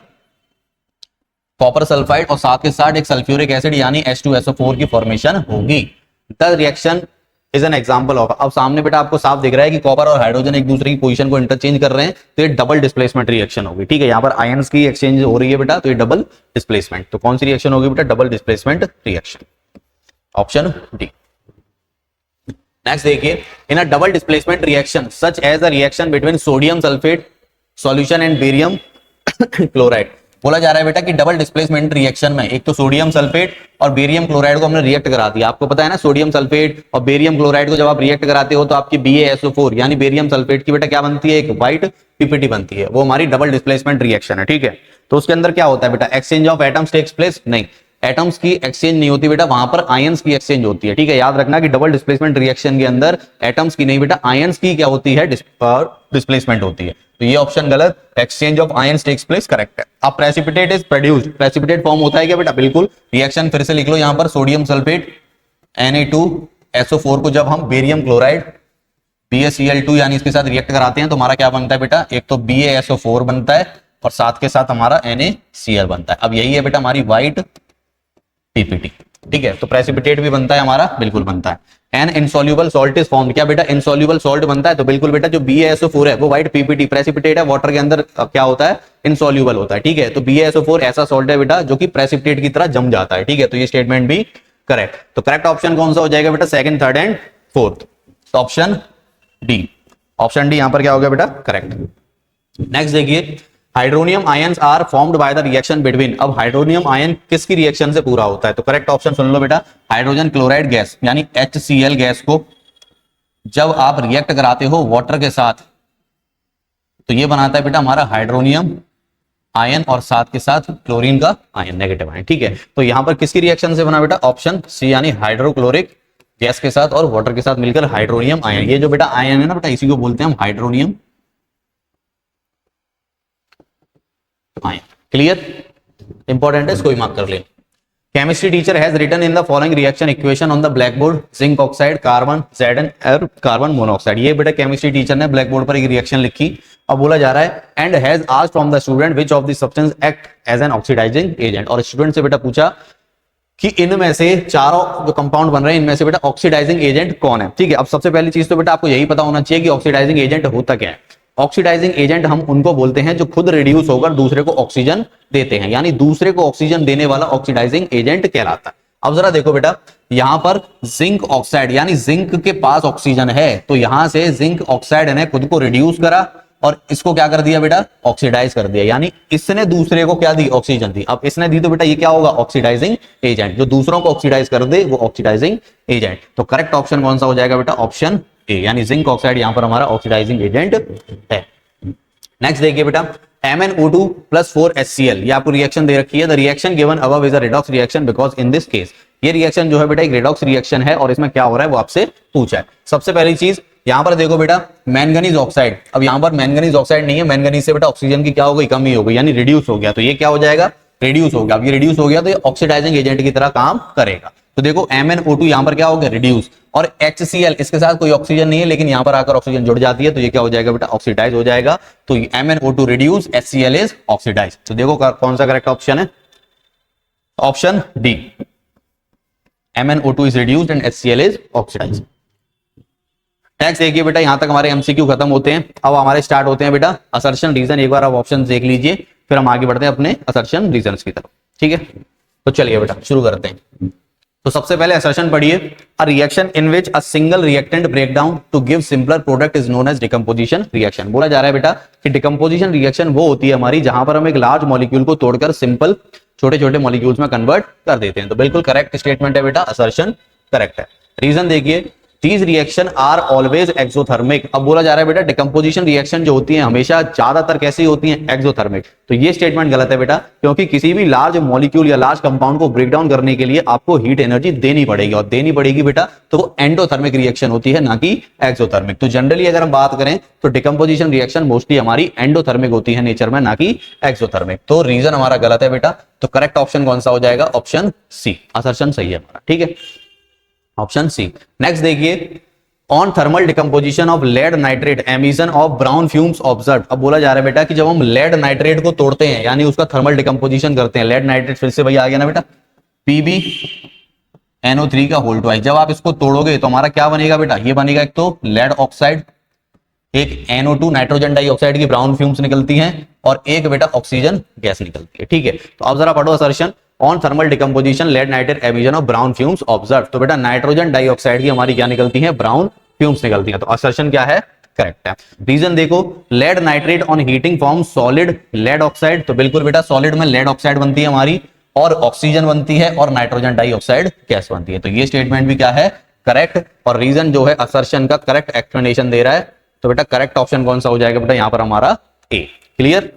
कॉपर सल्फाइड और साथ के साथ एक सल्फ्यूरिक एसिड यानी H2SO4 की फॉर्मेशन होगी। The reaction is an example of, अब सामने बेटा आपको साफ दिख रहा है कि कॉपर और हाइड्रोजन एक दूसरे की पोजीशन को इंटरचेंज कर रहे हैं, तो ये डबल डिस्प्लेसमेंट रिएक्शन होगी, ठीक है। यहाँ पर आयंस की एक्सचेंज हो रही है बेटा, तो ये डबल डिस्प्लेसमेंट। तो कौन सी रिएक्शन होगी बेटा, double displacement reaction, option D. Next देखिए, in a double displacement reaction such as a reaction between sodium sulphate solution and barium chloride. बोला जा रहा है बेटा कि डबल डिस्प्लेसमेंट रिएक्शन में एक तो सोडियम सल्फेट और बेरियम क्लोराइड को हमने रिएक्ट करा दिया। आपको पता है ना, सोडियम सल्फेट और बेरियम क्लोराइड को जब आप रिएक्ट कराते हो तो आपकी BaSO4 यानी बेरियम सल्फेट की बेटा क्या बनती है, एक व्हाइट PPT बनती है, वो हमारी डबल डिस्प्लेसमेंट रिएक्शन है, ठीक है। तो उसके अंदर क्या होता है बेटा, exchange of atoms takes place, नहीं, एटम्स की एक्सचेंज नहीं होती बेटा, वहां पर आयंस की एक्सचेंज होती है, ठीक है। याद रखना कि डबल डिस्प्लेसमेंट रिएक्शन के अंदर एटम्स की नहीं बेटा, आयंस की क्या होती है, डिस्प्लेसमेंट होती है। तो ये ऑप्शन गलत, exchange of ions takes place correct है। अब precipitate is produced, precipitate form होता है क्या बेटा, बिल्कुल। रिएक्शन फिर से लिख लो, यहां पर सोडियम सल्फेट Na2SO4 को जब हम बेरियम क्लोराइड BaCl2 यानी इसके साथ रिएक्ट कराते हैं तो हमारा क्या बनता है बेटा, एक तो BaSO4 बनता है और साथ के साथ हमारा NaCl बनता है। अब यही है बेटा हमारी व्हाइट PPT, ठीक है। तो प्रेसिपिटेट भी बनता है हमारा, बिल्कुल बनता है। An insoluble salt is formed, क्या बेटा, इनसॉल्युबल सॉल्ट बनता है। तो बिल्कुल बेटा जो BaSO4 है वो व्हाइट PPT, प्रेसिपिटेट है, वाटर के अंदर क्या होता है, इनसॉल्युबल होता है, ठीक है। तो BaSO4 ऐसा सॉल्ट है बेटा जो कि प्रेसिपिटेट की तरह जम जाता है, ठीक है। तो ये स्टेटमेंट भी करेक्ट। तो करेक्ट ऑप्शन कौन सा हो जाएगा बेटा, सेकंड, थर्ड एंड फोर्थ, तो ऑप्शन डी। ऑप्शन डी यहां पर क्या हो गया बेटा, करेक्ट। नेक्स्ट देखिए, hydronium ions are formed by the reaction between. अब हाइड्रोनियम आयन किसकी रिएक्शन से पूरा होता है, तो करेक्ट ऑप्शन सुन लो बेटा, हाइड्रोजन क्लोराइड गैस यानी HCl गैस को जब आप रिएक्ट कराते हो वाटर के साथ तो ये बनाता है बेटा हमारा हाइड्रोनियम आयन और साथ के साथ क्लोरीन का आयन, नेगेटिव आयन, ठीक है। तो यहां पर किसकी रिएक्शन से बना बेटा, ऑप्शन सी यानी हाइड्रोक्लोरिक गैस के साथ और वाटर के साथ मिलकर हाइड्रोनियम आयन। ये जो बेटा आयन है ना बेटा, इसी को बोलते हैं हम हाइड्रोनियम आयन। क्लियर, इंपॉर्टेंट है, इसको भी मार्क कर ले। Chemistry teacher has written in the following reaction equation on the black board, zinc oxide, carbon Zn और कार्बन मोनोऑक्साइड। ये बेटा केमिस्ट्री टीचर ने ब्लैक बोर्ड पर एक रिएक्शन लिखी। अब बोला जा रहा है and has asked from the student which of the substance act as an oxidising agent. और स्टूडेंट से बेटा पूछा कि इनमें से चारों जो कंपाउंड बन रहे हैं इनमें से बेटा ऑक्सीडाइजिंग एजेंट कौन है, ठीक है। अब सबसे पहली चीज तो बेटा आपको यही पता होना चाहिए कि ऑक्सीडाइजिंग एजेंट होता क्या है। ऑक्सीडाइजिंग एजेंट हम उनको बोलते हैं जो खुद रिड्यूस होकर दूसरे को ऑक्सीजन देते हैं, यानी दूसरे को ऑक्सीजन देने वाला ऑक्सीडाइजिंग एजेंट कहलाता है। अब जरा देखो बेटा, यहां पर जिंक ऑक्साइड यानी जिंक के पास ऑक्सीजन है, तो यहां से जिंक ऑक्साइड ने खुद को रिड्यूस करा और इसको क्या कर दिया बेटा, ऑक्सीडाइज कर दिया, यानी इसने दूसरे को क्या दी, ऑक्सीजन दी। अब इसने दी तो बेटा ये क्या होगा, ऑक्सीडाइजिंग एजेंट। जो दूसरों को ऑक्सीडाइज कर दे वो ऑक्सीडाइजिंग एजेंट। तो करेक्ट ऑप्शन कौन सा हो जाएगा बेटा, ऑप्शन ए, यानी जिंक ऑक्साइड यहां पर हमारा ऑक्सीडाइजिंग एजेंट है। नेक्स्ट देखिए बेटा, MnO2 + 4HCl, ये आपको रिएक्शन दे रखी है। The reaction given above is a redox reaction because in this case, ये रिएक्शन जो है बेटा एक रिडॉक्स रिएक्शन है और इसमें क्या हो रहा है वो आपसे पूछा है। सबसे पहली चीज यहां पर देखो बेटा, मैंगनीज ऑक्साइड। अब यहां पर मैंगनीज ऑक्साइड नहीं है, मैंगनीज से बेटा ऑक्सीजन की क्या हो गई, कमी हो गई, यानी रिड्यूस हो गया। तो ये क्या हो जाएगा, रिड्यूस हो गया। अब ये रिड्यूस हो गया तो ये ऑक्सीडाइजिंग एजेंट की तरह काम करेगा। तो देखो MnO2 यहां पर क्या हो गया, रिड्यूस, और HCl इसके साथ कोई ऑक्सीजन नहीं है लेकिन यहां पर आकर ऑक्सीजन जुड़ जाती है, तो ये क्या हो जाएगा बेटा, ऑक्सीडाइज हो जाएगा। तो MnO2 reduce, HCl is oxidise. तो देखो कौन सा करेक्ट ऑप्शन है, option D, MnO2 is reduced and HCl is oxidise. Next देखिए बेटा, यहां तक हमारे एमसीक्यू खत्म होते हैं। अब हमारे स्टार्ट होते हैं बेटा असर्शन रीजन। एक बार आप ऑप्शन देख लीजिए, फिर हम आगे बढ़ते हैं अपने असर्शन रीजन की तरफ, ठीक है। तो चलिए बेटा शुरू करते हैं। तो सबसे पहले असर्शन पढ़िए, a reaction in which a single reactant break down to give simpler product is known as decomposition reaction. बोला जा रहा है बेटा कि डिकम्पोजिशन रिएक्शन वो होती है हमारी जहां पर हम एक लार्ज मॉलिक्यूल को तोड़कर सिंपल छोटे छोटे मॉलिक्यूल्स में कन्वर्ट कर देते हैं। तो बिल्कुल करेक्ट स्टेटमेंट है बेटा, असर्शन करेक्ट है। रीजन देखिए, these reaction are always exothermic. अब बोला जा रहा है बेटा डिकम्पोजिशन रिएक्शन जो होती है हमेशा ज्यादातर कैसी होती है, एक्सोथर्मिक। तो ये स्टेटमेंट गलत है बेटा, क्योंकि किसी भी लार्ज मॉलिक्यूल या लार्ज कंपाउंड को ब्रेक डाउन करने के लिए आपको हीट एनर्जी देनी पड़ेगी, और देनी पड़ेगी बेटा तो वो एंडोथर्मिक रिएक्शन होती है, ना कि एक्सोथर्मिक। तो जनरली अगर हम बात करें तो डिकम्पोजिशन रिएक्शन मोस्टली हमारी एंडोथर्मिक होती है नेचर में, ना कि एक्सोथर्मिक। तो रीजन हमारा गलत है बेटा, तो करेक्ट ऑप्शन कौन सा हो जाएगा, ऑप्शन सी, असर्शन सही है हमारा, ठीक है, ऑप्शन सी। नेक्स्ट देखिए, on thermal decomposition of lead nitrate emission of brown fumes observe. अब बोला जा रहा है बेटा कि जब हम लेड नाइट्रेट को तोड़ते हैं यानी उसका थर्मल डिकम्पोजिशन करते हैं, लेड नाइट्रेट फिर से वही आ गया ना बेटा, PbNO3 का होल ट्वाइस। जब आप इसको तोड़ोगे तो हमारा क्या बनेगा बेटा, ये बनेगा एक तो लेड ऑक्साइड, एक NO2 नाइट्रोजन डाइऑक्साइड की ब्राउन फ्यूम्स निकलती हैं, और एक बेटा ऑक्सीजन गैस निकलती है, ठीक है। तो अब जरा पढ़ो assertion, on thermal decomposition lead nitrate emission of brown fumes observe. तो बेटा नाइट्रोजन डाइऑक्साइड की हमारी क्या निकलती है, ब्राउन फ्यूम्स निकलती हैं। तो असर्शन क्या है, करेक्ट है। रीजन देखो, lead nitrate on heating form solid lead oxide. तो बिल्कुल बेटा सॉलिड में लेड ऑक्साइड बनती है हमारी, और ऑक्सीजन बनती है, और नाइट्रोजन डाइऑक्साइड गैस बनती है। तो ये स्टेटमेंट भी क्या है, करेक्ट। और रीजन जो है असर्शन का करेक्ट एक्सप्लेनेशन दे रहा है। तो बेटा करेक्ट ऑप्शन कौन सा हो जाएगा बेटा, यहां पर हमारा ए, क्लियर।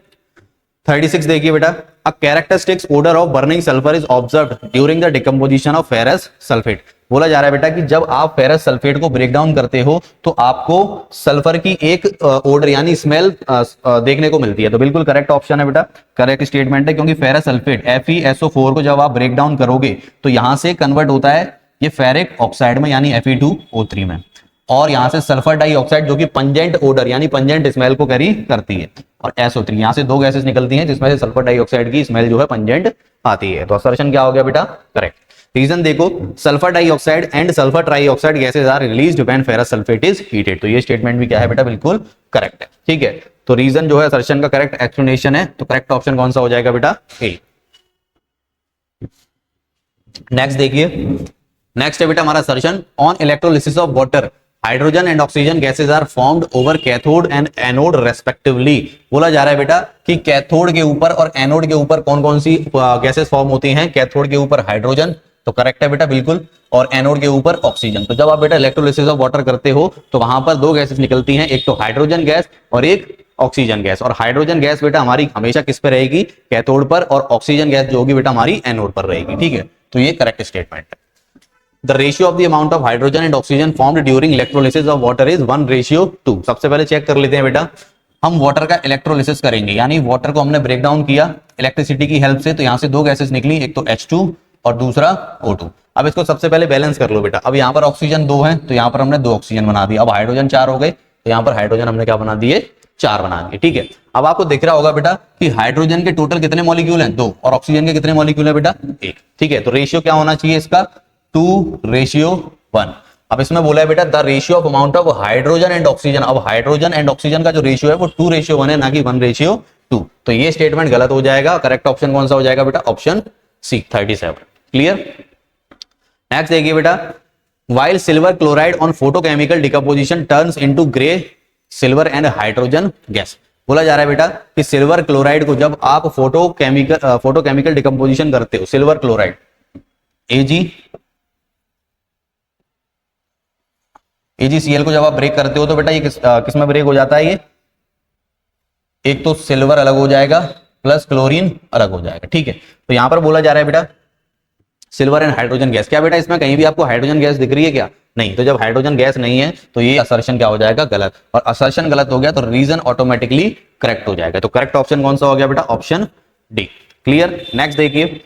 36 देखिए बेटा, a characteristics odour of burning sulphur is observed during the decomposition of ferrous sulphate. बोला जा रहा है बेटा कि जब आप फेरस सल्फेट को ब्रेक डाउन करते हो तो आपको सल्फर की एक ओडर यानी स्मेल देखने को मिलती है। तो बिल्कुल करेक्ट ऑप्शन है बेटा, करेक्ट स्टेटमेंट है, क्योंकि फेरस सल्फेट FeSO4 को जब आप ब्रेक डाउन करोगे तो यहां से कन्वर्ट होता है ये फेरिक ऑक्साइड में यानी Fe2O3 में, और यहां से सल्फर डाइऑक्साइड जो कि पंजेंट ओडर यानी पंजेंट स्मेल को कैरी करती है, और SO3 यहां से दो गैसेस निकलती हैं जिसमें से सल्फर डाइऑक्साइड की स्मेल जो है पंजेंट आती है। तो असर्शन क्या हो गया बेटा, करेक्ट। रीजन देखो, sulphur dioxide and sulphur trioxide gases are released when ferrous sulphate is heated. तो ये स्टेटमेंट भी क्या है बेटा, बिल्कुल करेक्ट है, ठीक है। तो रीजन जो है असर्शन का करेक्ट एक्सप्लेनेशन है। तो करेक्ट ऑप्शन कौन सा हो जाएगा बेटा, ए। नेक्स्ट देखिए, नेक्स्ट है बेटा हमारा assertion, on electrolysis of water hydrogen and oxygen gases are formed over cathode and anode respectively. बोला जा रहा है बेटा कि कैथोड के ऊपर और एनोड के ऊपर कौन कौन सी गैसेस फॉर्म होती हैं, कैथोड के ऊपर हाइड्रोजन, तो करेक्ट है बेटा बिल्कुल, और एनोड के ऊपर ऑक्सीजन। तो जब आप बेटा इलेक्ट्रोलिसिस ऑफ वाटर करते हो तो वहां पर दो गैसेस निकलती हैं, एक तो हाइड्रोजन गैस और एक ऑक्सीजन गैस। और हाइड्रोजन गैस बेटा हमारी हमेशा किस पे रहेगी, कैथोड पर, और ऑक्सीजन गैस जो होगी बेटा हमारी एनोड पर रहेगी, ठीक है। तो ये करेक्ट स्टेटमेंट है। The ratio of the amount of hydrogen and oxygen formed during electrolysis of water is 1:2। सबसे पहले चेक कर लेते हैं बेटा, हम वाटर का इलेक्ट्रोलिसिस करेंगे यानी वाटर को हमने ब्रेक डाउन किया इलेक्ट्रिसिटी की हेल्प से, तो यहां से दो गैसेस निकली, एक तो H2 और दूसरा O2। अब इसको सबसे पहले बैलेंस कर लो बेटा। अब यहाँ पर ऑक्सीजन 2 है तो यहाँ पर हमने 2 ऑक्सीजन बना दिया। अब हाइड्रोजन 4 हो गए तो यहाँ पर हाइड्रोजन हमने क्या बना दिए, 4 बना दिए, ठीक है। अब आपको दिख रहा होगा बेटा कि हाइड्रोजन के टोटल कितने मॉलिक्यूल हैं, 2, और ऑक्सीजन के कितने मॉलिक्यूल है बेटा, 1, ठीक है। तो रेशियो क्या होना चाहिए इसका, 2:1। अब इसमें बोला है बेटा the ratio of amount of hydrogen and oxygen. अब हाइड्रोजन एंड ऑक्सीजन का जो रेशियो है वो 2:1 है, ना कि 1:2। तो ये स्टेटमेंट गलत हो जाएगा। करेक्ट ऑप्शन कौन सा हो जाएगा बेटा, ऑप्शन सी, 37, क्लियर। नेक्स्ट देखिए बेटा, while silver chloride on photochemical decomposition turns into gray silver and hydrogen gas। बोला जा रहा है बेटा कि सिल्वर क्लोराइड को जब आप फोटोकेमिकल डिकम्पोजिशन करते हो, सिल्वर क्लोराइड AgCl को जब आप ब्रेक करते हो तो बेटा ये किसमें ब्रेक हो जाता है, ये एक तो सिल्वर अलग हो जाएगा प्लस क्लोरीन अलग हो जाएगा, ठीक है। तो यहां पर बोला जा रहा है बेटा सिल्वर एंड हाइड्रोजन गैस। क्या बेटा इसमें कहीं भी आपको हाइड्रोजन गैस दिख रही है क्या, नहीं। तो जब हाइड्रोजन गैस नहीं है तो ये असर्शन क्या हो जाएगा, गलत। और असर्शन गलत हो गया तो रीजन ऑटोमेटिकली करेक्ट हो जाएगा। तो करेक्ट ऑप्शन कौन सा हो गया बेटा, ऑप्शन डी, क्लियर। नेक्स्ट देखिए,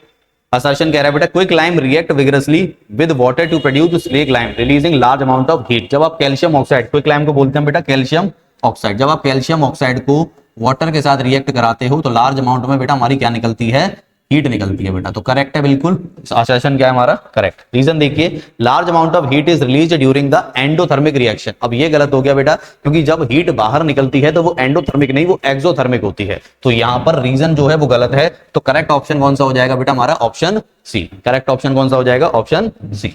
असर्शन कह रहा है बेटा quick lime react vigorously with water to produce slake lime releasing large amount of heat. जब आप कैल्शियम ऑक्साइड, क्विक लाइम को बोलते हैं बेटा कैल्शियम ऑक्साइड, जब आप कैल्शियम ऑक्साइड को वाटर के साथ रिएक्ट कराते हो तो लार्ज अमाउंट में बेटा हमारी क्या निकलती है, हीट निकलती है बेटा, तो करेक्ट है बिल्कुल, असर्शन क्या है हमारा, करेक्ट। रीजन देखिए, large amount of heat is release during the endothermic reaction. अब ये गलत हो गया बेटा, क्योंकि जब हीट बाहर निकलती है तो वो एंडोथर्मिक नहीं, वो एक्सोथर्मिक होती है, तो यहां पर रीजन जो है वो गलत है। तो करेक्ट ऑप्शन कौन सा हो जाएगा बेटा हमारा, ऑप्शन सी। करेक्ट ऑप्शन कौन सा हो जाएगा, ऑप्शन सी।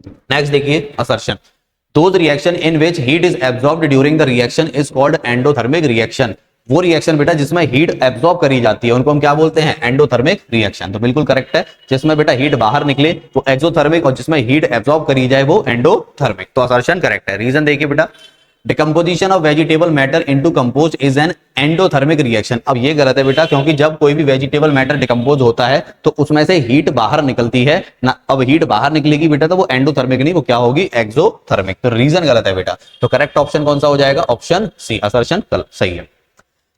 नेक्स्ट देखिए, assertion, those reaction in which heat is absorbed during the reaction is called endothermic reaction। वो रिएक्शन बेटा जिसमें हीट एब्जॉर्ब करी जाती है उनको हम क्या बोलते हैं, एंडोथर्मिक रिएक्शन। तो बिल्कुल करेक्ट है, जिसमें बेटा हीट बाहर निकले वो एक्सोथर्मिक, और जिसमें हीट एब्जॉर्ब करी जाए वो एंडोथर्मिक। तो असर्शन करेक्ट है। रीजन देखिए बेटा, decomposition of vegetable matter into compose is an endothermic reaction. अब ये गलत है बेटा, क्योंकि जब कोई भी वेजिटेबल मैटर डिकम्पोज होता है तो उसमें से हीट बाहर निकलती है ना। अब हीट बाहर निकलेगी बेटा तो वो एंडोथर्मिक नहीं, वो क्या होगी, एक्सोथर्मिक। तो रीजन गलत है बेटा। तो करेक्ट ऑप्शन कौन सा हो जाएगा, ऑप्शन सी, असर्शन सही है।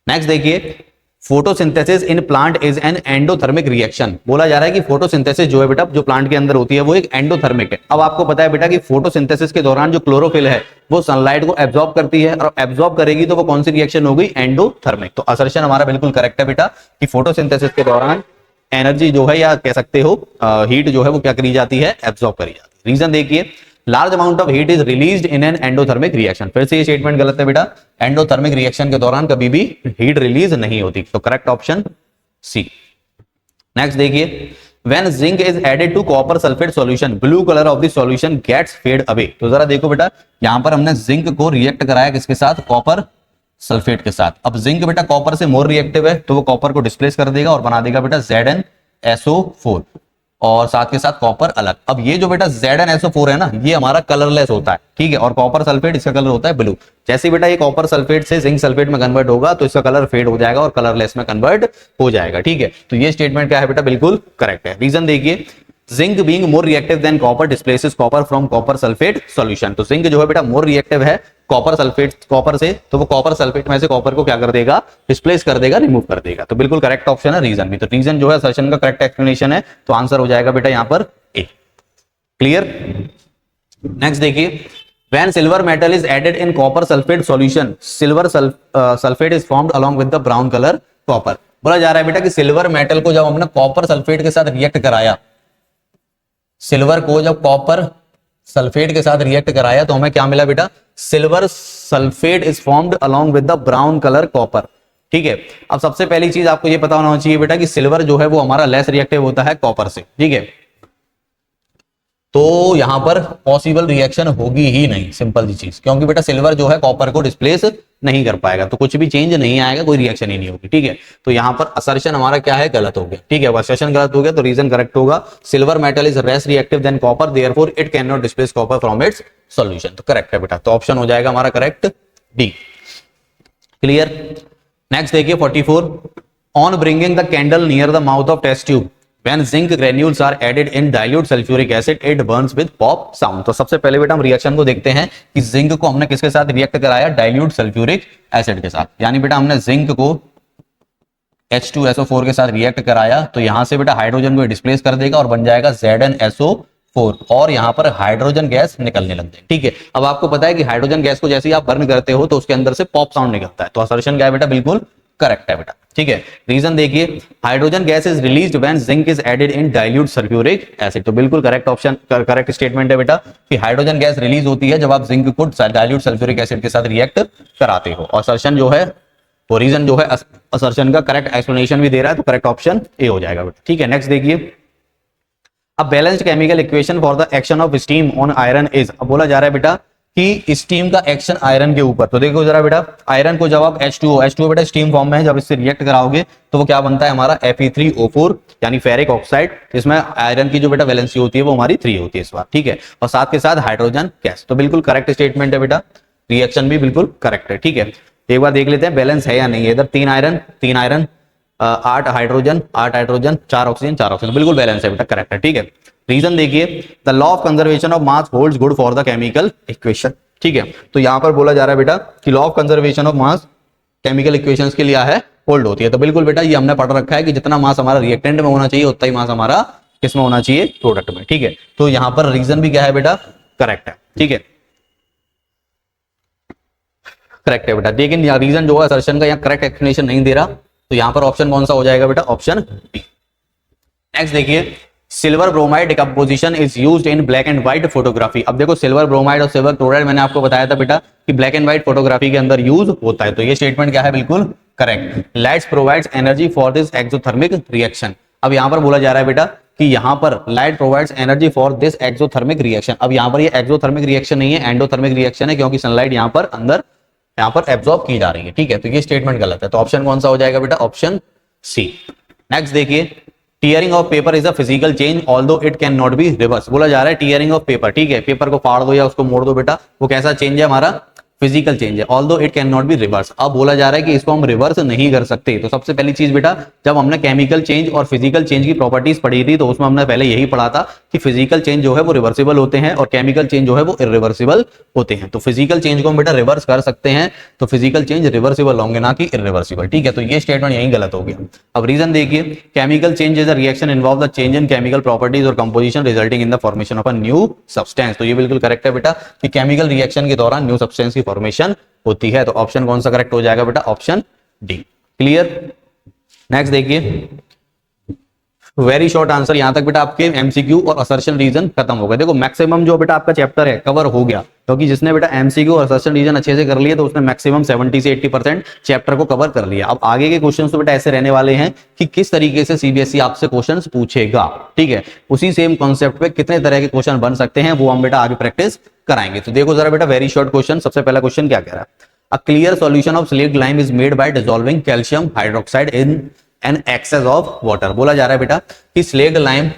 नेक्स्ट देखिए, photosynthesis in plant is an endothermic reaction. बोला जा रहा है कि फोटोसिंथेसिस जो है बेटा, जो प्लांट के अंदर होती है वो एक एंडोथर्मिक है। अब आपको पता है बेटा कि फोटोसिंथेसिस के दौरान जो क्लोरोफिल है वो सनलाइट को एब्जॉर्ब करती है, और एब्जॉर्ब करेगी तो वो कौन सी रिएक्शन होगी, एंडोथर्मिक। तो असर्शन हमारा बिल्कुल करेक्ट है बेटा, कि फोटोसिंथेसिस के दौरान एनर्जी जो है, या कह सकते हो हीट जो है वो क्या करी जाती है, एब्जॉर्ब करी जाती है। रीजन देखिए, large amount of heat is released in an endothermic reaction. फिर से ये स्टेटमेंट गलत है बेटा, एंडोथर्मिक रिएक्शन के दौरान कभी भी हीट रिलीज नहीं होती। तो करेक्ट ऑप्शन सी। नेक्स्ट देखिए, when zinc is added to copper sulfate solution blue color of the solution gets fade away। तो जरा देखो बेटा, यहां पर हमने जिंक को रिएक्ट कराया किसके साथ, कॉपर सल्फेट के साथ। अब जिंक बेटा कॉपर से मोर रिएक्टिव है, तो वो कॉपर को डिस्प्लेस कर देगा और बना देगा बेटा ZnSO4, और साथ के साथ कॉपर अलग। अब ये जो बेटा ZnSO4 है ना, ये हमारा कलरलेस होता है, ठीक है, और कॉपर सल्फेट इसका कलर होता है ब्लू। जैसे बेटा ये कॉपर सल्फेट से जिंक सल्फेट में कन्वर्ट होगा तो इसका कलर फेड हो जाएगा और कलरलेस में कन्वर्ट हो जाएगा, ठीक है। तो ये स्टेटमेंट क्या है बेटा, बिल्कुल करेक्ट है। रीजन देखिए, zinc being more reactive than copper displaces copper from copper sulphate solution. तो जिंक जो है बेटा मोर रिएक्टिव है कॉपर सल्फेट, कॉपर से, तो वो कॉपर सल्फेट में से कॉपर को क्या कर देगा, डिस्प्लेस कर देगा, रिमूव कर देगा। तो बिल्कुल करेक्ट ऑप्शन है रीजन भी। तो रीजन जो है असर्शन का करेक्ट एक्सप्लेनेशन है, तो आंसर हो जाएगा बेटा यहां पर ए। क्लियर। नेक्स्ट देखिए, when silver metal is added in copper sulfate solution silver sulfate is formed along with the brown color copper। बोला जा रहा है बेटा कि सिल्वर मेटल को जब हमने कॉपर सल्फेट के साथ रिएक्ट कराया, सिल्वर को जब कॉपर सल्फेट के साथ रिएक्ट कराया तो हमें क्या मिला बेटा, silver sulphate is formed along with the brown colour copper, ठीक है। अब सबसे पहली चीज आपको ये पता होना चाहिए बेटा कि सिल्वर जो है वो हमारा लेस रिएक्टिव होता है कॉपर से, ठीक है। तो यहां पर पॉसिबल रिएक्शन होगी ही नहीं, सिंपल सी चीज, क्योंकि बेटा सिल्वर जो है कॉपर को डिस्प्लेस नहीं कर पाएगा, तो कुछ भी चेंज नहीं आएगा, कोई रिएक्शन ही नहीं होगी, ठीक है। तो यहां पर असर्शन हमारा क्या है, गलत हो गया, ठीक है। असर्शन गलत हो गया तो रीजन करेक्ट होगा, silver metal is less reactive than copper therefore it can not displace copper from its solution. तो करेक्ट है बेटा, तो ऑप्शन हो जाएगा हमारा करेक्ट डी। क्लियर। नेक्स्ट देखिए 44, on bringing the candle near the mouth of test tube when zinc granules are added in dilute sulfuric acid it burns with pop sound। तो सबसे पहले बेटा हम रिएक्शन को देखते हैं कि जिंक को हमने किसके साथ रिएक्ट कराया, डाइल्यूट सल्फ्यूरिक एसिड के साथ। यानी बेटा हमने जिंक को H2SO4 के साथ रिएक्ट कराया, तो यहां से बेटा हाइड्रोजन को डिस्प्लेस कर देगा और बन जाएगा ZnSO4, और यहां पर हाइड्रोजन गैस निकलने लग जाएगी, ठीक है। अब आपको पता है कि हाइड्रोजन गैस को जैसे ही आप बर्न करते हो तो उसके अंदर से पॉप साउंड निकलता है, तो असर्शन क्या है बेटा, बिल्कुल करेक्ट है बेटा, ठीक है। रीजन देखिए, hydrogen gas is released when zinc is added in dilute sulphuric acid. तो बिल्कुल करेक्ट ऑप्शन, करेक्ट स्टेटमेंट है बेटा कि हाइड्रोजन गैस रिलीज होती है जब आप जिंक को डाइल्यूट सल्फ्यूरिक एसिड के साथ रिएक्ट कराते हो। असर्शन जो है वो रीजन जो है असर्शन का करेक्ट एक्सप्लेनेशन भी दे रहा है, तो करेक्ट ऑप्शन ए हो जाएगा बेटा, ठीक है। नेक्स्ट देखिए, अब balanced chemical equation for the action of steam on iron is. अब बोला जा रहा है बेटा कि स्टीम का एक्शन आयरन के ऊपर, तो देखो जरा बेटा, आयरन को जब आप H2O बेटा स्टीम फॉर्म में है, जब इससे रिएक्ट कराओगे तो वो क्या बनता है हमारा Fe3O4 यानी फेरिक ऑक्साइड। इसमें आयरन की जो बेटा वैलेंसी होती है वो हमारी 3 होती है इस बार, ठीक है, और साथ के साथ हाइड्रोजन गैस। तो बिल्कुल करेक्ट स्टेटमेंट है बेटा, रिएक्शन भी बिल्कुल करेक्ट है, ठीक है। एक बार देख लेते हैं बैलेंस है या नहीं है। इधर 3 आयरन 8 हाइड्रोजन 4 ऑक्सीजन 4 ऑक्सीजन, बिल्कुल बैलेंस है बेटा, करेक्ट है, ठीक है। रीजन देखिए, the law of conservation of mass holds good for the chemical equation, ठीक है। तो यहां पर बोला जा रहा है बेटा कि law of conservation of mass chemical equations के लिए है होल्ड होती है। तो बिल्कुल बेटा ये हमने पढ़ रखा है कि जितना मास हमारा रिएक्टेंट में होना चाहिए उतना ही मास हमारा किसमें होना चाहिए, प्रोडक्ट में, ठीक है। तो यहां पर रीजन भी क्या है बेटा, करेक्ट है, ठीक है, करेक्ट है बेटा। लेकिन रीजन जो है असर्शन का यहाँ करेक्ट एक्सप्लेनेशन नहीं दे रहा, तो यहां पर ऑप्शन कौन सा हो जाएगा बेटा, ऑप्शन बी। नेक्स्ट देखिए, silver bromide decomposition is used in black and white photography. अब देखो सिल्वर ब्रोमाइड और सिल्वर क्लोराइड मैंने आपको बताया था बेटा कि ब्लैक एंड व्हाइट फोटोग्राफी के अंदर यूज होता है, तो ये स्टेटमेंट क्या है, बिल्कुल correct. Lights provides energy for this exothermic reaction. अब यहां पर बोला जा रहा है बेटा कि यहां पर light provides energy for this exothermic reaction. अब यहां पर ये एक्सोथर्मिक रिएक्शन नहीं है, एंडोथर्मिक रिएक्शन है, क्योंकि सनलाइट यहां पर अंदर यहां पर एब्जॉर्ब की जा रही है, ठीक है। तो ये स्टेटमेंट गलत है, तो ऑप्शन कौन सा हो जाएगा बेटा, ऑप्शन सी। नेक्स्ट देखिए, tearing of paper is a physical change although it can not be reverse. बोला जा रहा है टीयरिंग ऑफ पेपर, ठीक है, पेपर को फाड़ दो या उसको मोड़ दो बेटा, वो कैसा चेंज है, हमारा फिजिकल चेंज है, although it can not be reverse. अब बोला जा रहा है कि इसको हम रिवर्स नहीं कर सकते। तो सबसे पहली चीज बेटा, जब हमने केमिकल चेंज और फिजिकल चेंज की प्रॉपर्टीज पढ़ी थी तो उसमें हमने पहले यही पढ़ा था कि फिजिकल चेंज जो है वो रिवर्सिबल होते हैं और केमिकल चेंज जो है वो इरिवर्सिबल होते हैं। तो फिजिकल चेंज को हम बेटा रिवर्स कर सकते हैं, तो फिजिकल चेंज रिवर्सिबल होंगे ना कि इरिवर्सिबल, ठीक है। तो ये स्टेटमेंट यही गलत हो गया। अब रीजन देखिए, chemical change is a reaction involve the change in chemical properties और composition resulting in the formation of a new substance. तो ये बिल्कुल करेक्ट है बेटा कि केमिकल रिएक्शन के दौरान न्यू सब्सटेंस की फॉर्मेशन होती है। तो ऑप्शन कौन सा करेक्ट हो जाएगा बेटा, ऑप्शन डी। क्लियर। नेक्स्ट देखिए, वेरी शॉर्ट आंसर, यहां तक बेटा आपके एमसीक्यू और असर्शन रीजन खत्म हो गए। देखो मैक्सिमम जो बेटा आपका चैप्टर है कवर हो गया, क्योंकि जिसने बेटा एमसीक्यू और असर्शन रीजन अच्छे से कर लिए तो उसने मैक्सिमम 70 से 80% चैप्टर को कवर कर लिया। अब आगे के क्वेश्चंस तो बेटा ऐसे रहने वाले हैं कि किस तरीके से सीबीएसई आपसे क्वेश्चंस पूछेगा, ठीक है। उसी सेम कॉन्सेप्ट पे कितने तरह के क्वेश्चन बन सकते हैं वो हम बेटा आगे प्रैक्टिस कराएंगे। तो देखो जरा बेटा, वेरी शॉर्ट क्वेश्चन। सबसे पहला क्वेश्चन क्या कह रहा है, a clear solution of slaked lime is made by dissolving calcium hydroxide in an excess of water. बोला जा रहा है बेटा कि स्लेक्ट लाइम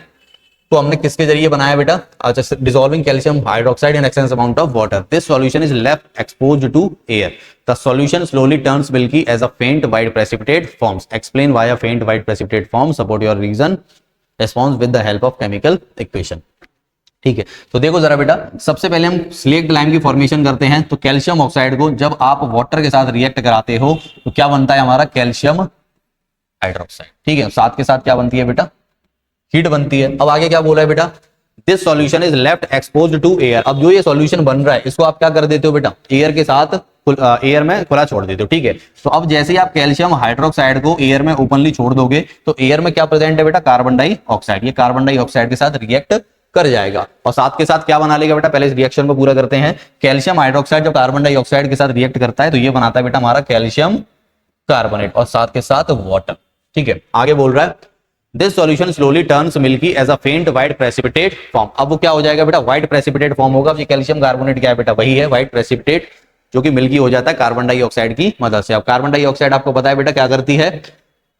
को हमने किसके जरिए बनाया बेटा, अच्छा, dissolving calcium hydroxide in excess amount of water. This solution is left exposed to air. The solution slowly turns milky as a faint white precipitate forms. Explain why a faint white precipitate form, support your reason, response with the help of chemical equation, ठीक है। तो देखो जरा बेटा, सबसे पहले हम slaked lime की फॉर्मेशन करते हैं। तो कैल्शियम ऑक्साइड को जब आप वाटर के साथ रिएक्ट कराते हो तो क्या बनता है हमारा, कैल्शियम हाइड्रोक्साइड, ठीक है। साथ के साथ क्या बनती है बेटा, हीट बनती है। अब आगे क्या बोला है बेटा, this solution is left exposed to air. अब जो ये सॉल्यूशन बन रहा है इसको आप क्या कर देते हो बेटा, एयर के साथ एयर में खुला छोड़ देते हो, ठीक है। तो अब जैसे ही आप कैल्शियम हाइड्रोक्साइड को एयर में ओपनली छोड़ दोगे तो एयर में क्या प्रेजेंट है बेटा, कार्बन डाइऑक्साइड। ये कार्बन डाइऑक्साइड के साथ रिएक्ट कर जाएगा और साथ के साथ क्या बना लेगा बेटा, पहले इस रिएक्शन को पूरा करते हैं। कैल्शियम हाइड्रोक्साइड जब कार्बन डाइऑक्साइड के साथ रिएक्ट करता है तो ये बनाता है बेटा हमारा कैल्शियम कार्बोनेट और साथ के साथ वाटर, ठीक है। आगे बोल रहा है, this solution slowly turns milky as a faint white precipitate form. अब वो क्या हो जाएगा बेटा, व्हाइट प्रेसिपिटेट फॉर्म होगा। ये कैल्शियम कार्बोनेट क्या है बेटा, वही है व्हाइट प्रेसिपिटेट, जो कि मिल्की हो जाता है कार्बन डाइऑक्साइड की मदद से। अब कार्बन डाइऑक्साइड आपको पता है बेटा क्या करती है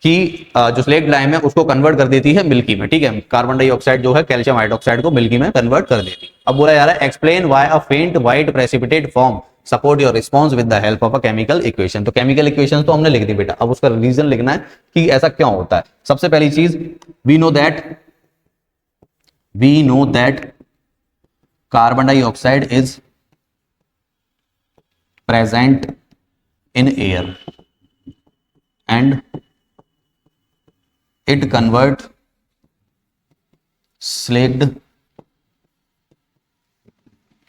कि जो स्लेक्ट लाइम है उसको कन्वर्ट कर देती है मिल्की में, ठीक है। कार्बन डाइऑक्साइड जो है कैल्शियम हाइड्रोक्साइड को मिल्की में कन्वर्ट कर देती है। अब बोला जा रहा है, explain why a faint white precipitate form, support your response with the help of a chemical equation. तो केमिकल इक्वेशन तो हमने लिख दी बेटा, अब उसका रीजन लिखना है कि ऐसा क्यों होता है। सबसे पहली चीज, we know that carbon dioxide is present in air and it convert slaked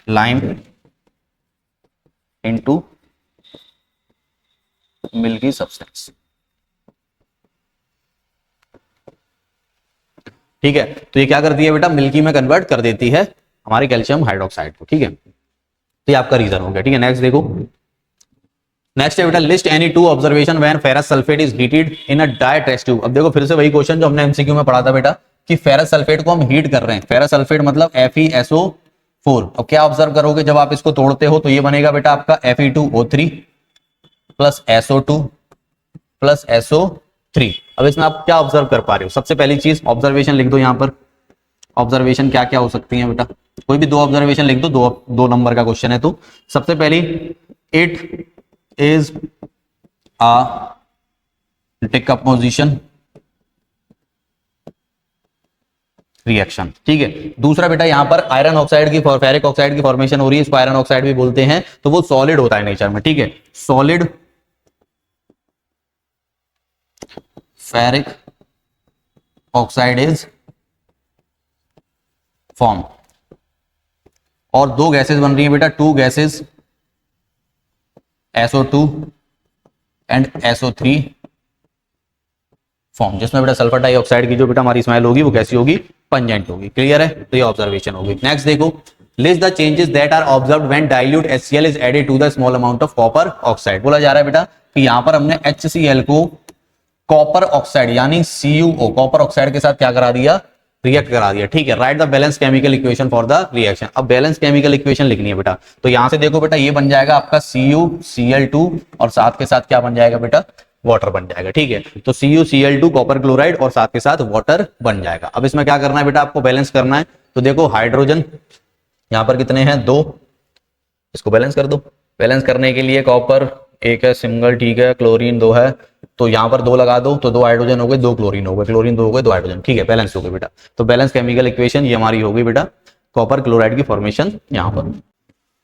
lime into milky substance, ठीक है। तो ये क्या करती है बेटा, मिल्की में कन्वर्ट कर देती है हमारे कैल्शियम हाइड्रोक्साइड को, ठीक है। तो ये आपका रीजन हो गया, ठीक है। नेक्स्ट देखो, नेक्स्ट है बेटा, list any two observation when ferrous sulphate is heated in a dry test tube. अब देखो फिर से वही क्वेश्चन जो हमने एमसीक्यू में पढ़ा था बेटा कि फेरस सल्फेट को हम हीट कर रहे हैं। फेरस सल्फेट मतलब FeSO4। अब क्या ऑब्जर्व करोगे, जब आप इसको तोड़ते हो तो ये बनेगा बेटा आपका Fe2O3 plus SO2 plus SO3। अब इसमें आप क्या ऑब्जर्व कर पा रहे हो, सबसे पहली चीज ऑब्जर्वेशन लिख दो यहां पर। ऑब्जर्वेशन क्या क्या हो सकती है बेटा, कोई भी दो ऑब्जर्वेशन लिख दो, दो नंबर का क्वेश्चन है। तो सबसे पहली, it is a decomposition reaction, ठीक है। दूसरा बेटा यहां पर आयरन ऑक्साइड की फेरिक ऑक्साइड की फॉर्मेशन हो रही है, इसको आयरन ऑक्साइड भी बोलते हैं। तो वो सॉलिड होता है नेचर में, ठीक है। Solid ferric oxide is form और दो गैसेस बन रही हैं बेटा, to gases SO2 and SO3 form, जिसमें बेटा सल्फर डाइऑक्साइड की जो बेटा हमारी स्मेल होगी वो कैसी होगी, पंजेंट होगी। क्लियर है, तो ये ऑब्जर्वेशन होगी। नेक्स्ट देखो, list the changes that are observed when dilute HCl is added to the small amount of copper oxide. बोला जा रहा है बेटा कि यहां पर हमने HCl को कॉपर ऑक्साइड यानी CuO कॉपर ऑक्साइड के साथ क्या करा दिया, रिएक्ट करा दिया। ठीक है, write the balance chemical equation for the reaction. अब बैलेंस केमिकल इक्वेशन लिखनी है बेटा, तो यहां से देखो बेटा ये बन जाएगा आपका CuCl2 और साथ के साथ क्या बन जाएगा बेटा, वाटर बन जाएगा। ठीक है, तो CuCl2 कॉपर क्लोराइड और साथ के साथ वाटर बन जाएगा। अब इसमें क्या करना है बेटा, आपको बैलेंस करना है। तो देखो हाइड्रोजन यहां पर कितने हैं, 2, इसको बैलेंस कर दो। बैलेंस करने के लिए कॉपर 1 है सिंगल, ठीक है, क्लोरीन 2 है, तो यहां पर 2 लगा दो, तो 2 हाइड्रोजन हो गए, 2 क्लोरीन हो गए, क्लोरीन 2 हो गए, 2 हाइड्रोजन। ठीक है, बैलेंस हो गए बेटा। तो बैलेंस केमिकल इक्वेशन ये हमारी हो गई बेटा, कॉपर क्लोराइड की फॉर्मेशन यहां पर।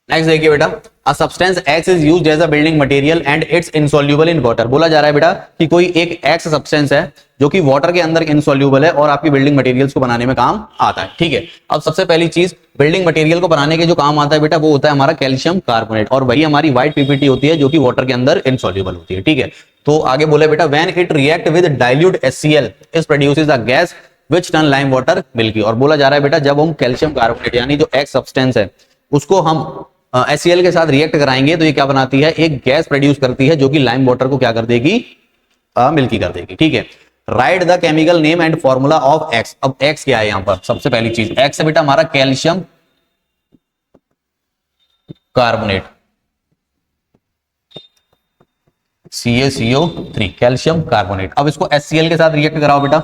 नेक्स्ट देखिए बेटा, a substance X is used as a building material and it's insoluble in water. बोला जा रहा है बेटा कि कोई एक X सब्सटेंस है जो कि वाटर के अंदर इनसॉल्युबल है और आपकी बिल्डिंग मटेरियल्स को बनाने में काम आता है। ठीक है, अब सबसे पहली चीज बिल्डिंग मटेरियल को बनाने के जो काम आता है बेटा वो होता है हमारा कैल्शियम कार्बोनेट, और वही हमारी व्हाइट PPT होती है जो कि वाटर के अंदर इनसॉल्युबल होती है। ठीक है, तो आगे बोले बेटा when it react with dilute HCl it produces a gas which turn lime water milky. और बोला जा रहा है बेटा जब हम कैल्शियम कार्बोनेट यानी जो X सब्सटेंस है उसको हम HCl के साथ रिएक्ट कराएंगे तो ये क्या बनाती है, एक गैस प्रोड्यूस करती है जो कि लाइम वाटर को क्या कर देगी, मिल्की कर देगी। ठीक है, write the chemical name and formula of X। अब X क्या है यहां पर, सबसे पहली चीज X है बेटा हमारा calcium carbonate, CaCO3 calcium carbonate. अब इसको HCl के साथ रिएक्ट कराओ बेटा,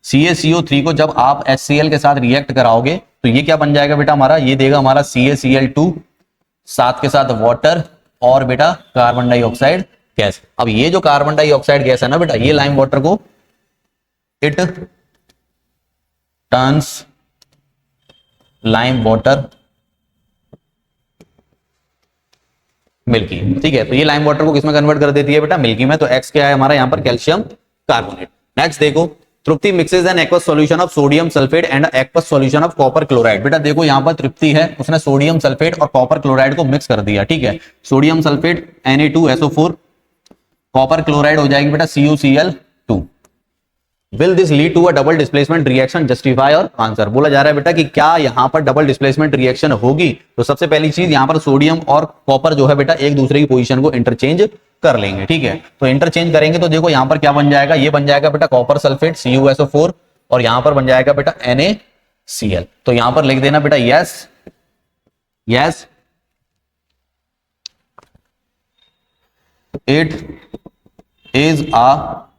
CaCO3 को जब आप HCl के साथ रिएक्ट कराओगे तो ये क्या बन जाएगा बेटा हमारा, ये देगा हमारा CaCl2 साथ के साथ वाटर और बेटा कार्बन डाइऑक्साइड गैस। अब ये जो कार्बन डाइऑक्साइड गैस है ना बेटा, ये लाइम वाटर को it turns lime water milky. ठीक है, तो ये लाइम वाटर को किसमें कन्वर्ट कर देती है बेटा, मिल्की में। तो X क्या है हमारा यहाँ पर, कैल्शियम कार्बोनेट। नेक्स्ट देखो, Tripti mixes an aqueous solution of sodium sulphate and aqueous solution of copper chloride. बेटा देखो यहाँ पर तृप्ति है, उसने सोडियम सल्फेट और कॉपर क्लोराइड को मिक्स कर दिया। ठीक है, sodium sulphate Na2SO4, copper chloride हो जाएगी बेटा CuCl2। Will this lead to a double displacement reaction, justify और आंसर। बोला जा रहा है बेटा कि क्या यहाँ पर डबल डिस्प्लेसमेंट रिएक्शन होगी। तो सबसे पहली चीज यहाँ पर सोडियम और कॉपर जो है बेटा एक दूसरे की पोजीशन को इंटरचेंज कर लेंगे। ठीक है, तो इंटरचेंज करेंगे तो देखो यहाँ पर क्या बन जाएगा, ये बन जाएगा बेटा कॉपर सल्फेट CuSO4 और यहाँ पर बन जाएगा बेटा NaCl। तो यहाँ पर लिख देना बेटा yes yes it is a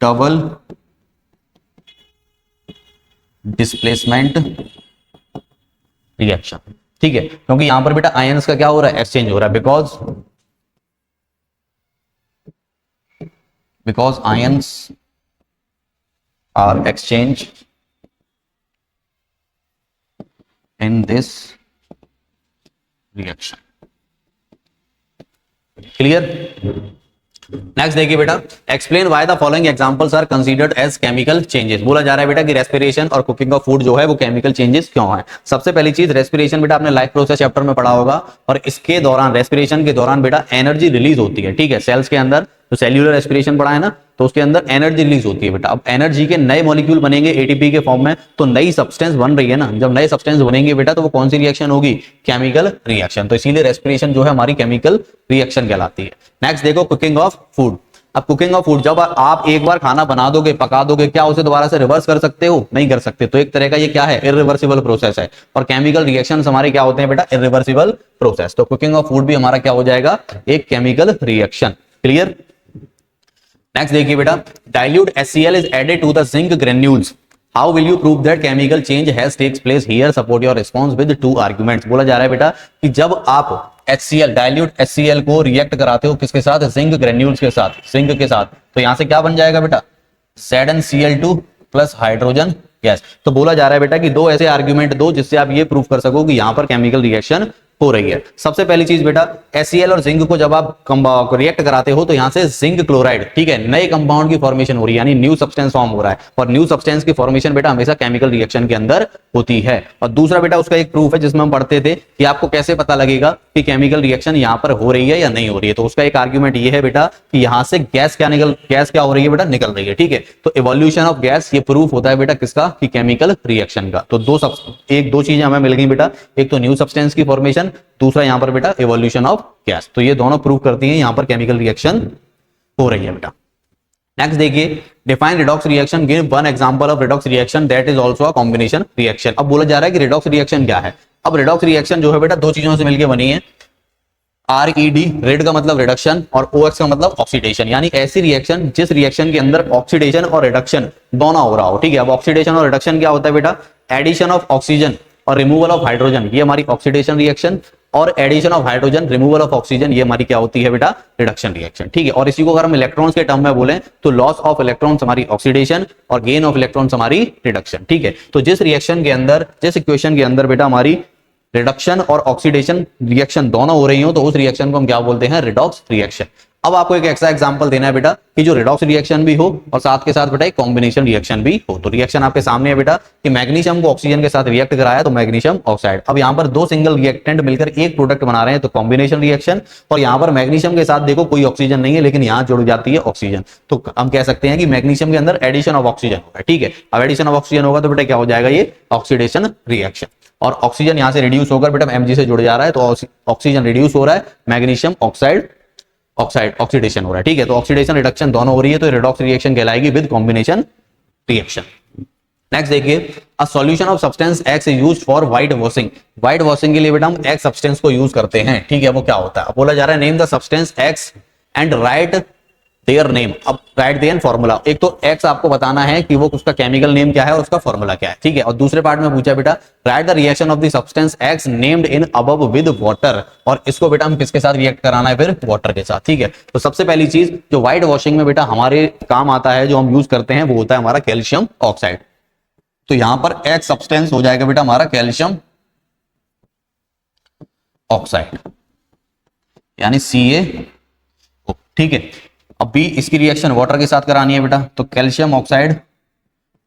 double displacement reaction. ठीक है, क्योंकि यहां पर बेटा आयंस का क्या हो रहा है, एक्सचेंज हो रहा है, because ions are exchange in this reaction. Clear. Next देखिए बेटा, explain why the following examples are considered as chemical changes. बोला जा रहा है बेटा कि रेस्पिरेशन और कुकिंग ऑफ फूड जो है वो केमिकल चेंजेस क्यों है। सबसे पहली चीज रेस्पिरेशन बेटा आपने लाइफ प्रोसेस चैप्टर में पढ़ा होगा, और इसके दौरान रेस्पिरेशन के दौरान बेटा एनर्जी रिलीज होती है। ठीक है, सेल्स के अंदर तो सेल्यूलर रेस्पिरेशन पढ़ा है ना, तो उसके अंदर एनर्जी रिलीज होती है बेटा। अब एनर्जी के नए मॉलिक्यूल बनेंगे ATP के फॉर्म में, तो नई सब्सटेंस बन रही है ना, जब नए सब्सटेंस बनेंगे बेटा तो वो कौन सी रिएक्शन होगी, केमिकल रिएक्शन। तो इसीलिए रेस्पिरेशन जो है हमारी केमिकल रिएक्शन कहलाती है। नेक्स्ट देखो, कुकिंग ऑफ फूड। अब कुकिंग ऑफ फूड, जब आप एक बार खाना बना दोगे, पका दोगे, क्या उसे दोबारा से रिवर्स कर सकते हो, नहीं कर सकते। तो एक तरह का ये क्या है, इरिवर्सिबल प्रोसेस है, और केमिकल रिएक्शंस हमारे क्या होते हैं बेटा, इरिवर्सिबल प्रोसेस। तो कुकिंग ऑफ फूड भी हमारा क्या हो जाएगा, एक केमिकल रिएक्शन। क्लियर। नेक्स्ट देखिए बेटा, dilute HCl is added to the zinc granules. How will you prove that chemical change has takes place here? Support your response with 2 arguments. बोला जा रहा है बेटा कि जब आप HCl डाइल्यूट HCl को रिएक्ट कराते हो किसके साथ, जिंक ग्रेन्यूल्स के साथ, जिंक के साथ, तो यहां से क्या बन जाएगा बेटा, ZnCl2 प्लस हाइड्रोजन गैस। तो बोला जा रहा है बेटा कि 2 ऐसे आर्ग्यूमेंट दो जिससे आप ये प्रूफ कर सको कि यहां पर केमिकल रिएक्शन हो रही है। सबसे पहली चीज बेटा, HCl और जिंक को जब आप रिएक्ट कराते हो तो यहां से जिंक क्लोराइड, ठीक है, नए कंपाउंड की फॉर्मेशन हो रही है, यानी न्यू सब्सटेंस फॉर्म हो रहा है, और न्यू सब्सटेंस की फॉर्मेशन बेटा हमेशा केमिकल रिएक्शन के अंदर होती है। और दूसरा बेटा उसका एक प्रूफ है जिसमें हम पढ़ते थे कि आपको कैसे पता लगेगा कि केमिकल रिएक्शन यहाँ पर हो रही है या नहीं हो रही है। तो उसका एक आर्ग्यूमेंट ये है बेटा कि यहाँ से गैस क्या हो रही है बेटा, निकल रही है। ठीक है, तो इवोल्यूशन ऑफ गैस ये प्रूफ होता है बेटा किसका, कि केमिकल रिएक्शन का। तो दो चीजें हमें मिल गई बेटा, एक तो न्यू सब्सटेंस की फॉर्मेशन, दूसरा यहाँ पर बेटा इवोल्यूशन ऑफ गैस। तो ये दोनों प्रूव करती है यहाँ पर केमिकल रिएक्शन हो रही है बेटा। नेक्स्ट देखिए, define redox reaction, give one example of redox reaction that is also a combination reaction. अब बोला जा रहा है कि रिडॉक्स रिएक्शन क्या है। अब रिडॉक्स रिएक्शन जो है बेटा दो चीजों से मिलकर बनी है। RED, रेड का मतलब रिडक्शन, और OX का मतलब ऑक्सीडेशन, यानी ऐसी रिएक्शन जिस रिएक्शन के अंदर ऑक्सीडेशन और रिडक्शन दोनों हो रहा हो। ठीक है, अब ऑक्सीडेशन और रिडक्शन क्या होता है बेटा, एडिशन ऑफ ऑक्सीजन और रिमूवल ऑफ हाइड्रोजन, ये हमारी ऑक्सीडेशन रिएक्शन, और addition of hydrogen, removal of oxygen, ये हमारी क्या होती है बेटा, रिडक्शन रिएक्शन। ठीक है, और इसी को अगर हम इलेक्ट्रॉन्स के टर्म में बोलें तो लॉस ऑफ इलेक्ट्रॉन्स हमारी ऑक्सीडेशन और गेन ऑफ इलेक्ट्रॉन्स हमारी रिडक्शन। ठीक है, तो जिस रिएक्शन के अंदर, जिस इक्वेशन के अंदर बेटा हमारी रिडक्शन और ऑक्सीडेशन रिएक्शन दोनों हो रही हो, तो उस रिएक्शन को हम क्या बोलते हैं, रिडॉक्स रिएक्शन। अब आपको एक ऐसा एग्जांपल देना है बेटा कि जो रिडॉक्स रिएक्शन भी हो और साथ के साथ बेटा एक कॉम्बिनेशन रिएक्शन भी हो। तो रिएक्शन आपके सामने है बेटा कि मैग्नीशियम को ऑक्सीजन के साथ रिएक्ट कराया तो मैग्नीशियम ऑक्साइड। अब यहाँ पर दो सिंगल रिएक्टेंट मिलकर एक प्रोडक्ट बना रहे हैं तो कॉम्बिनेशन रिएक्शन, और यहाँ पर मैग्नीशियम के साथ देखो कोई ऑक्सीजन नहीं है लेकिन यहाँ जुड़ जाती है ऑक्सीजन, तो हम कह सकते हैं कि मैग्नीशियम के अंदर एडिशन ऑफ ऑक्सीजन होगा। ठीक है, अब एडिशन ऑफ ऑक्सीजन होगा तो बेटा क्या हो जाएगा, ये ऑक्सीडेशन रिएक्शन, और ऑक्सीजन यहां से रिड्यूस होकर बेटा Mg से जुड़ जा रहा है तो ऑक्सीजन रिड्यूस हो रहा है, मैग्नीशियम ऑक्साइड ऑक्सीडेशन हो रहा है। ठीक है, तो ऑक्सीडेशन रिडक्शन दोनों हो रही है तो रिडॉक्स रिएक्शन कहलाएगी विद कॉम्बिनेशन रिएक्शन। नेक्स्ट देखिए, a solution of substance X is used for white washing. White washing के लिए बेटा हम X सब्सटेंस को यूज करते हैं। ठीक है, वो क्या होता है, बोला जा रहा है name the substance X and right their name. अब राइट देयर फॉर्मूला, एक तो X आपको बताना है कि वो उसका केमिकल नेम क्या है और उसका फॉर्मूला क्या है। ठीक है, और दूसरे पार्ट में पूछा बेटा right the reaction of the substance X named in above with water, और इसको बेटा हम किसके साथ रिएक्ट कराना है, फिर वाटर के साथ। ठीक है, तो सबसे पहली चीज जो व्हाइट वॉशिंग में बेटा हमारे काम आता है, जो हम यूज करते हैं, वो होता है हमारा कैल्शियम ऑक्साइड। तो यहां पर X सब्सटेंस हो जाएगा बेटा हमारा कैल्शियम ऑक्साइड यानी CaO। ठीक है, अब भी इसकी रिएक्शन वाटर के साथ करानी है बेटा, तो कैल्शियम ऑक्साइड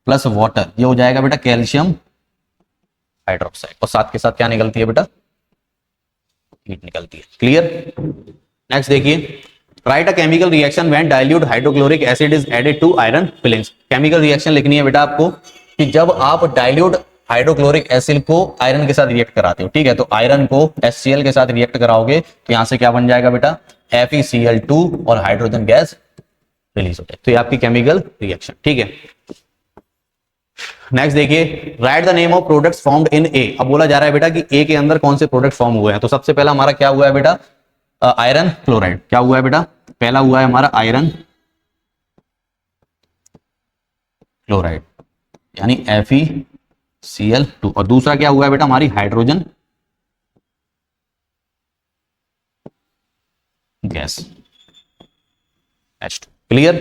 प्लस वाटर, ये हो जाएगा बेटा कैल्शियम हाइड्रोक्साइड, और साथ के साथ क्या निकलती है बेटा, हीट निकलती है। क्लियर। नेक्स्ट देखिए, write a chemical reaction when dilute hydrochloric acid is added to iron filings. Chemical reaction लिखनी है बेटा आपको कि जब आप डाइल्यूट हाइड्रोक्लोरिक एसिड को आयरन के साथ रिएक्ट कराते हो। ठीक है, तो आयरन को HCl के साथ रिएक्ट कराओगे तो यहां से क्या बन जाएगा बेटा, FeCl2 और हाइड्रोजन गैस रिलीज होता है। तो ये आपकी केमिकल रिएक्शन। ठीक है, नेक्स्ट देखिए, right the name of products formed in A। अब बोला जा रहा है बेटा कि A के अंदर कौन से प्रोडक्ट फॉर्म हुए हैं। तो सबसे पहला हमारा क्या हुआ है बेटा, आयरन क्लोराइड। क्या हुआ है बेटा, पहला हुआ है हमारा आयरन क्लोराइड यानी FeCl2, और दूसरा क्या हुआ है बेटा, हमारी hydrogen gas H2। Clear.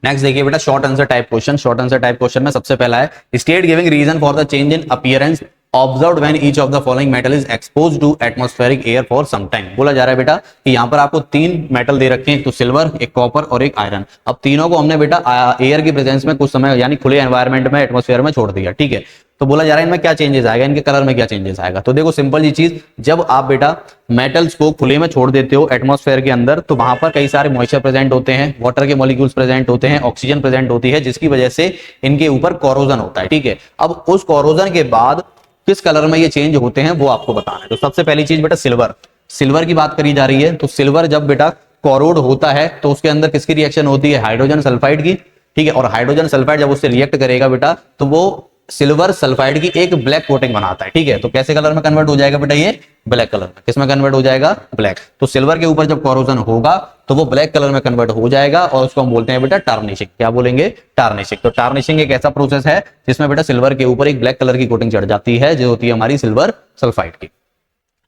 Next देखिए बेटा short answer type question. Short answer type question में सबसे पहला है state giving reason for the change in appearance observed when each of the following metal is exposed to atmospheric air for some time. बोला जा रहा है बेटा कि यहाँ पर आपको तीन मेटल दे रखे हैं, तो सिल्वर, एक कॉपर और एक आयरन। अब तीनों को हमने बेटा एयर की प्रेजेंस में कुछ समय यानी खुले एनवायरमेंट में, एटमॉस्फेयर में छोड़ दिया। ठीक है, तो बोला जा रहा है इनमें क्या चेंजेस आएगा, इनके कलर में क्या चेंजेस आएगा। तो देखो सिंपल जी चीज, जब आप बेटा मेटल्स को खुले में छोड़ देते हो एटमॉस्फेयर के अंदर, तो वहां पर कई सारे मॉइस्चर प्रेजेंट होते हैं, वाटर के मॉलिक्यूल्स प्रेजेंट होते हैं, ऑक्सीजन प्रेजेंट होती है, जिसकी वजह से इनके ऊपर कोरोजन होता है। ठीक है, अब उस कोरोजन के बाद किस कलर में ये चेंज होते हैं वो आपको बताना है। तो सबसे पहली चीज बेटा सिल्वर, सिल्वर की बात करी जा रही है। तो सिल्वर जब बेटा कोरोड होता है तो उसके अंदर किसकी रिएक्शन होती है, हाइड्रोजन सल्फाइड की। ठीक है, और हाइड्रोजन सल्फाइड जब उससे रिएक्ट करेगा बेटा तो वो सिल्वर सल्फाइड की एक ब्लैक कोटिंग बनाता है। ठीक है, तो कैसे कलर में कन्वर्ट हो जाएगा बेटा, ये ब्लैक कलर में। किसमें कन्वर्ट हो जाएगा, ब्लैक। तो सिल्वर के ऊपर जब कोरोजन होगा तो वो ब्लैक कलर में कन्वर्ट हो जाएगा और उसको हम बोलते हैं बेटा टार्निशिंग। क्या बोलेंगे, टार्निशिंग। तो टार्निशिंग एक ऐसा प्रोसेस है जिसमें बेटा सिल्वर के ऊपर एक ब्लैक कलर की कोटिंग चढ़ जाती है, जो होती है हमारी सिल्वर सल्फाइड की।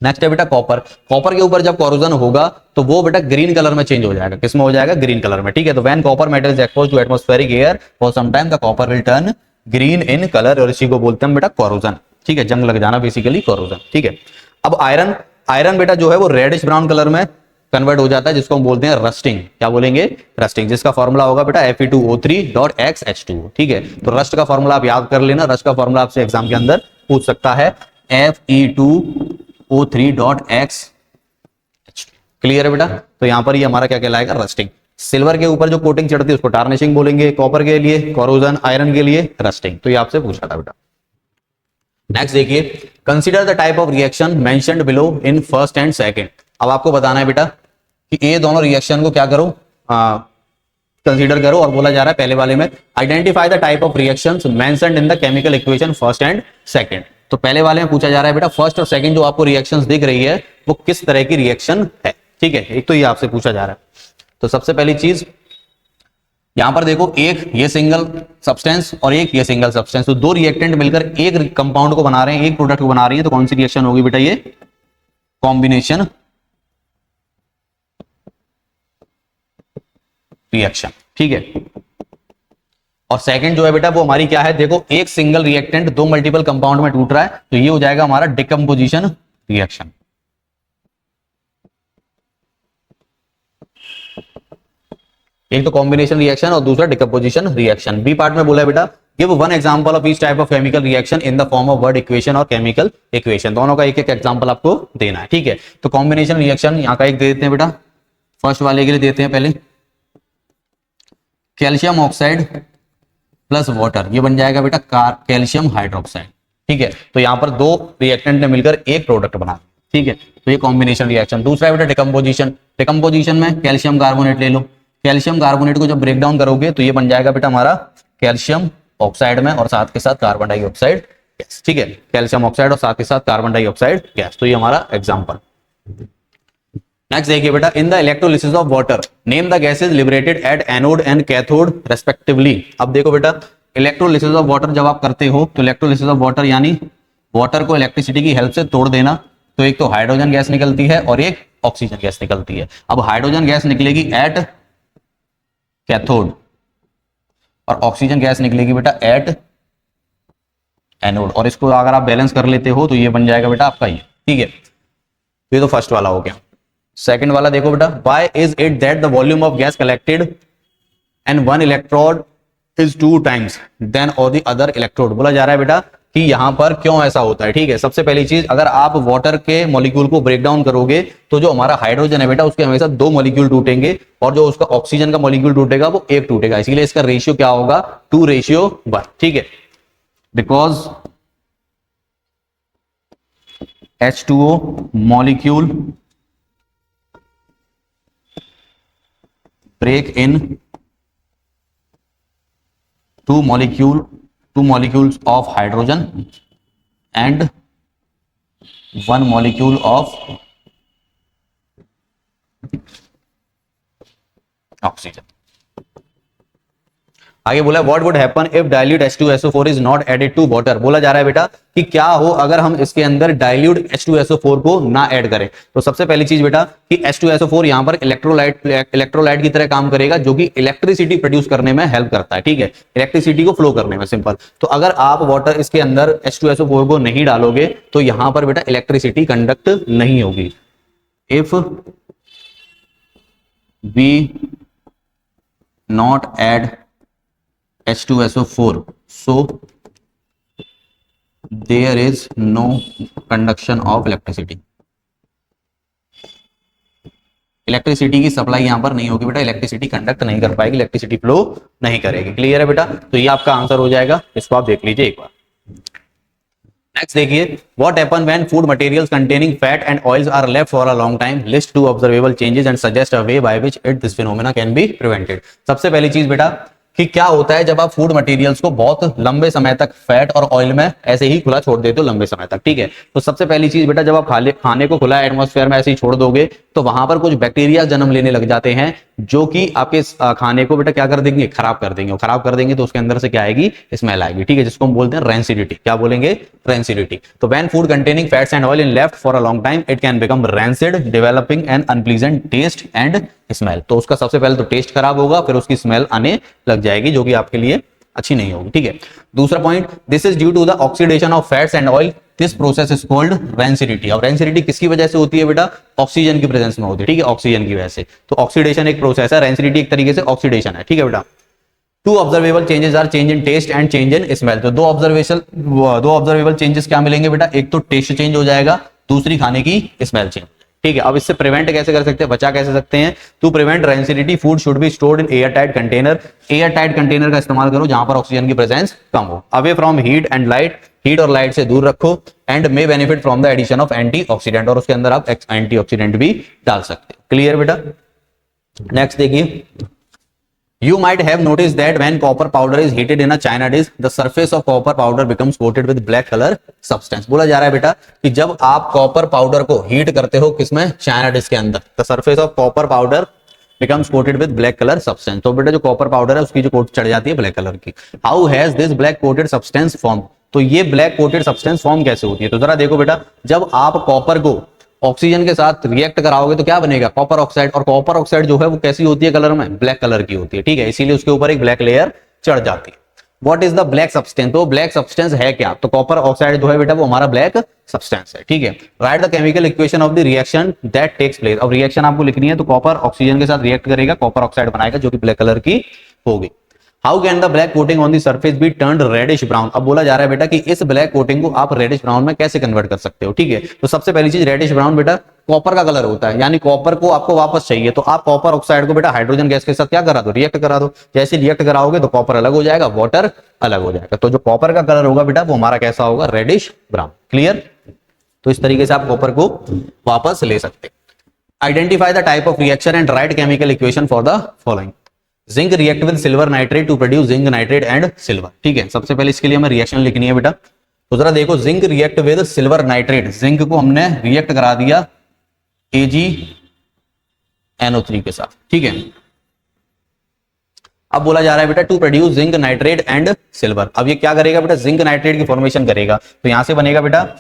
नेक्स्ट है बेटा कॉपर। कॉपर के ऊपर जब कोरोजन होगा तो वो बेटा ग्रीन कलर में चेंज हो जाएगा। किसमें हो जाएगा, ग्रीन कलर में। ठीक है, तो when copper metal is exposed to atmospheric air for some time the copper will turn green in colour, और इसी को बोलते हैं बेटा कोरोजन। ठीक है, जंग लग जाना बेसिकली कोरोजन। ठीक है, अब आयरन, आयरन बेटा जो है वो रेडिश ब्राउन कलर में कन्वर्ट हो जाता है, जिसको हम बोलते हैं रस्टिंग। क्या बोलेंगे, रस्टिंग, जिसका फॉर्मूला होगा बेटा Fe2O3.X H2O। ठीक है, तो रस्ट का फॉर्मूला आप याद कर लेना, रस्ट का फॉर्मूला आपसे एग्जाम के अंदर पूछ सकता है, O3.X। क्लियर है बेटा? तो यहां पर ये हमारा क्या कहलाएगा? रस्टिंग। सिल्वर के ऊपर जो कोटिंग चढ़ती है उसको टार्निशिंग बोलेंगे, कॉपर के लिए कोरोजन, आयरन के लिए रस्टिंग। तो ये आपसे पूछा था बेटा। नेक्स्ट देखिए, consider the type of reaction mentioned below in first and second. अब आपको बताना है बेटा कि ये दोनों रिएक्शन को क्या करो, कंसीडर करो। और बोला जा रहा है पहले वाले में, identify the type of reactions mentioned in the chemical equation first and second. तो पहले वाले में पूछा जा रहा है बेटा फर्स्ट और सेकंड जो आपको रिएक्शंस दिख रही है वो किस तरह की रिएक्शन है। ठीक है, एक तो ये आपसे पूछा जा रहा है। तो सबसे पहली चीज यहां पर देखो, एक ये सिंगल सब्सटेंस और एक ये सिंगल सब्सटेंस, तो दो रिएक्टेंट मिलकर एक कंपाउंड को बना रहे हैं, एक प्रोडक्ट को बना रही है। तो कौन सी रिएक्शन होगी बेटा? ये कॉम्बिनेशन रिएक्शन। ठीक है, और सेकंड जो है बेटा वो हमारी क्या है? देखो, एक सिंगल रिएक्टेंट दो मल्टीपल कंपाउंड में टूट रहा है, तो ये हो जाएगा हमारा डिकम्पोजिशन रिएक्शन। एक तो कॉम्बिनेशन रिएक्शन और दूसरा डिकम्पोजिशन रिएक्शन। बी पार्ट में बोला है बेटा, give one example of each type of chemical reaction in the form of word equation और केमिकल इक्वेशन। दोनों का एक एक एग्जांपल आपको देना है। ठीक है, तो कॉम्बिनेशन रिएक्शन यहां का एक दे देते हैं बेटा, फर्स्ट वाले के लिए देते हैं पहले, कैल्शियम ऑक्साइड प्लस वाटर, ये बन जाएगा बेटा कैल्शियम हाइड्रोक्साइड। ठीक है, तो यहां पर दो रिएक्टेंट ने मिलकर एक प्रोडक्ट बना। ठीक है, तो ये कॉम्बिनेशन रिएक्शन। दूसरा है बेटा डिकम्पोजिशन। डिकम्पोजिशन में कैल्शियम कार्बोनेट ले लो, कैल्शियम कार्बोनेट को जब ब्रेक डाउन करोगे तो ये बन जाएगा बेटा हमारा कैल्शियम ऑक्साइड में और साथ के साथ कार्बन डाइऑक्साइड गैस। ठीक है, कैल्शियम ऑक्साइड और साथ के साथ कार्बन डाइऑक्साइड गैस। तो ये हमारा एग्जांपल। नेक्स्ट देखिए बेटा, in the electrolysis of water name the gases liberated at anode and cathode respectively. अब देखो बेटा, इलेक्ट्रोलिसिस ऑफ वाटर जब आप करते हो तो इलेक्ट्रोलिसिस ऑफ वाटर यानी वाटर को इलेक्ट्रिसिटी की हेल्प से तोड़ देना, तो एक तो हाइड्रोजन गैस निकलती है और एक ऑक्सीजन गैस निकलती है। अब हाइड्रोजन गैस निकलेगी एट कैथोड और ऑक्सीजन गैस निकलेगी बेटा एट एनोड, और इसको अगर आप बैलेंस कर लेते हो तो ये बन जाएगा बेटा आपका ये। ठीक है, ये तो फर्स्ट वाला हो गया। सेकंड वाला देखो बेटा, why is it that the volume of gas collected and one electrode is 2 times than और द अदर इलेक्ट्रोड। बोला जा रहा है बेटा कि यहां पर क्यों ऐसा होता है। ठीक है, सबसे पहली चीज, अगर आप वाटर के मॉलिक्यूल को ब्रेक डाउन करोगे तो जो हमारा हाइड्रोजन है बेटा उसके हमेशा 2 मॉलिक्यूल टूटेंगे और जो उसका ऑक्सीजन का मॉलिक्यूल टूटेगा वो एक टूटेगा। इसीलिए इसका रेशियो क्या होगा? 2:1। ठीक है, because H2O molecule break in two molecules of hydrogen and 1 molecule of oxygen। आगे बोला what would happen if dilute H2SO4 is not added to water. बोला जा रहा है बेटा कि क्या हो अगर हम इसके अंदर डाइल्यूट H2SO4 को ना ऐड करें। तो सबसे पहली चीज बेटा कि H2SO4 यहां पर इलेक्ट्रोलाइट की तरह काम करेगा जो कि इलेक्ट्रिसिटी प्रोड्यूस करने में हेल्प करता है। ठीक है, इलेक्ट्रिसिटी को फ्लो करने में, सिंपल। तो अगर आप वाटर इसके अंदर H2SO4 को नहीं डालोगे तो यहां पर बेटा इलेक्ट्रिसिटी कंडक्ट नहीं होगी। If we not add H2SO4 so there is no conduction of electricity। Electricity की सप्लाई यहां पर नहीं होगी बेटा, इलेक्ट्रिसिटी कंडक्ट नहीं कर पाएगी, इलेक्ट्रिसिटी फ्लो नहीं करेगी। क्लियर है बेटा? तो ये आपका आंसर हो जाएगा, इसको आप देख लीजिए एक बार। नेक्स्ट देखिए, what happen when food materials containing fat and oils are left for a long time, list 2 observable changes and suggest a way by which this phenomena can be prevented. सबसे पहली चीज बेटा कि क्या होता है जब आप फूड मटेरियल्स को बहुत लंबे समय तक फैट और ऑयल में ऐसे ही खुला छोड़ देते हो लंबे समय तक। ठीक है, तो सबसे पहली चीज बेटा जब आप खाने को खुला एटमॉस्फेयर में ऐसे ही छोड़ दोगे तो वहां पर कुछ बैक्टीरिया जन्म लेने लग जाते हैं जो कि आपके खाने को बेटा क्या कर देंगे? खराब कर देंगे। और खराब कर देंगे तो उसके अंदर से क्या आएगी? स्मेल आएगी। ठीक है, जिसको हम बोलते हैं रैंसिडिटी। क्या बोलेंगे? रैंसिडिटी। तो when food containing fats and oil in left for a long time it can become rancid developing an unpleasant taste and smell. तो उसका सबसे पहले तो टेस्ट खराब होगा, फिर उसकी स्मेल आने लग जाएगी जो कि आपके लिए अच्छी नहीं होगी। ठीक है, दूसरा point, this is due to the oxidation of fats and oil, this process is called rancidity. और रैंसिडिटी किसकी वजह से होती है बेटा? ऑक्सीजन की प्रेजेंस में होती है। ठीक है, ऑक्सीजन की वजह से। तो ऑक्सीडेशन एक प्रोसेस है, रैंसिडिटी एक तरीके से ऑक्सीडेशन है। ठीक है बेटा, 2 observable changes are change in taste and change in smell. तो दो ऑब्जर्वेबल चेंजेस क्या मिलेंगे बेटा? एक तो टेस्ट चेंज हो जाएगा, दूसरी खाने की स्मेल चेंज। ठीक है, अब इससे प्रिवेंट कैसे कर सकते हैं, बचा कैसे सकते हैं? To prevent rancidity food should be stored in air tight container. Air tight container का इस्तेमाल करो जहां पर ऑक्सीजन की प्रेजेंस कम हो। Away from heat and light, heat और लाइट से दूर रखो। And may benefit from the addition of antioxidant, और उसके अंदर आप एंटीऑक्सीडेंट भी डाल सकते हैं। क्लियर बेटा? नेक्स्ट देखिए, you might have noticed that when copper powder is heated in a china dish, the surface of copper powder becomes coated with black color substance। बोला जा रहा है बेटा कि जब आप कॉपर पाउडर को हीट करते हो किसमें, चाइना डिश के अंदर, the surface of copper powder becomes coated with black color substance। तो बेटा जो कॉपर पाउडर है उसकी जो कोट चढ़ जाती है ब्लैक कलर की। How has this black coated substance formed? तो ये ब्लैक कोटेड सब्सटेंस फॉर्म कैसे होती है? तो जरा देखो बेटा, जब आप कॉपर को ऑक्सीजन के साथ रिएक्ट कराओगे तो क्या बनेगा, कॉपर ऑक्साइड। और कॉपर ऑक्साइड जो है वो कैसी होती है कलर में, ब्लैक कलर की होती है। ठीक है, इसीलिए उसके ऊपर एक ब्लैक लेयर चढ़ जाती है। What is the black substance? तो ब्लैक सब्सटेंस है क्या? तो कॉपर ऑक्साइड जो है बेटा वो हमारा ब्लैक सब्सटेंस है। ठीक है, write the chemical equation of the reaction that takes place. अब रिएक्शन आपको लिखनी है, तो कॉपर ऑक्सीजन के साथ रिएक्ट करेगा, कॉपर ऑक्साइड बनाएगा जो कि ब्लैक कलर की होगी। How can the black coating on the surface be turned reddish brown? अब बोला जा रहा है बेटा कि इस ब्लैक कोटिंग को आप रेडिश ब्राउन में कैसे कन्वर्ट कर सकते हो। ठीक है, तो सबसे पहली चीज, रेडिश ब्राउन बेटा कॉपर का कलर होता है, यानी कॉपर को आपको वापस चाहिए, तो आप कॉपर ऑक्साइड को बेटा हाइड्रोजन गैस के साथ क्या करा दो, रिएक्ट करा दो। जैसे रिएक्ट कराओगे तो कॉपर अलग हो जाएगा, वाटर अलग हो जाएगा। तो जो कॉपर का कलर होगा बेटा वो हमारा कैसा होगा, रेडिश ब्राउन। क्लियर? तो इस तरीके से आप कॉपर को वापस ले सकते। Identify the type of reaction and write chemical equation for the following. Zinc react with silver nitrate to produce zinc nitrate and silver. ठीक है, सबसे पहले इसके लिए हमें रिएक्शन लिखनी है बेटा। तो जरा देखो, zinc react with silver nitrate, zinc को हमने रिएक्ट करा दिया AgNO3 के साथ। ठीक है, अब बोला जा रहा है बेटा to produce zinc nitrate and silver. अब ये क्या करेगा बेटा, जिंक नाइट्रेट की फॉर्मेशन करेगा। तो यहां से बनेगा बेटा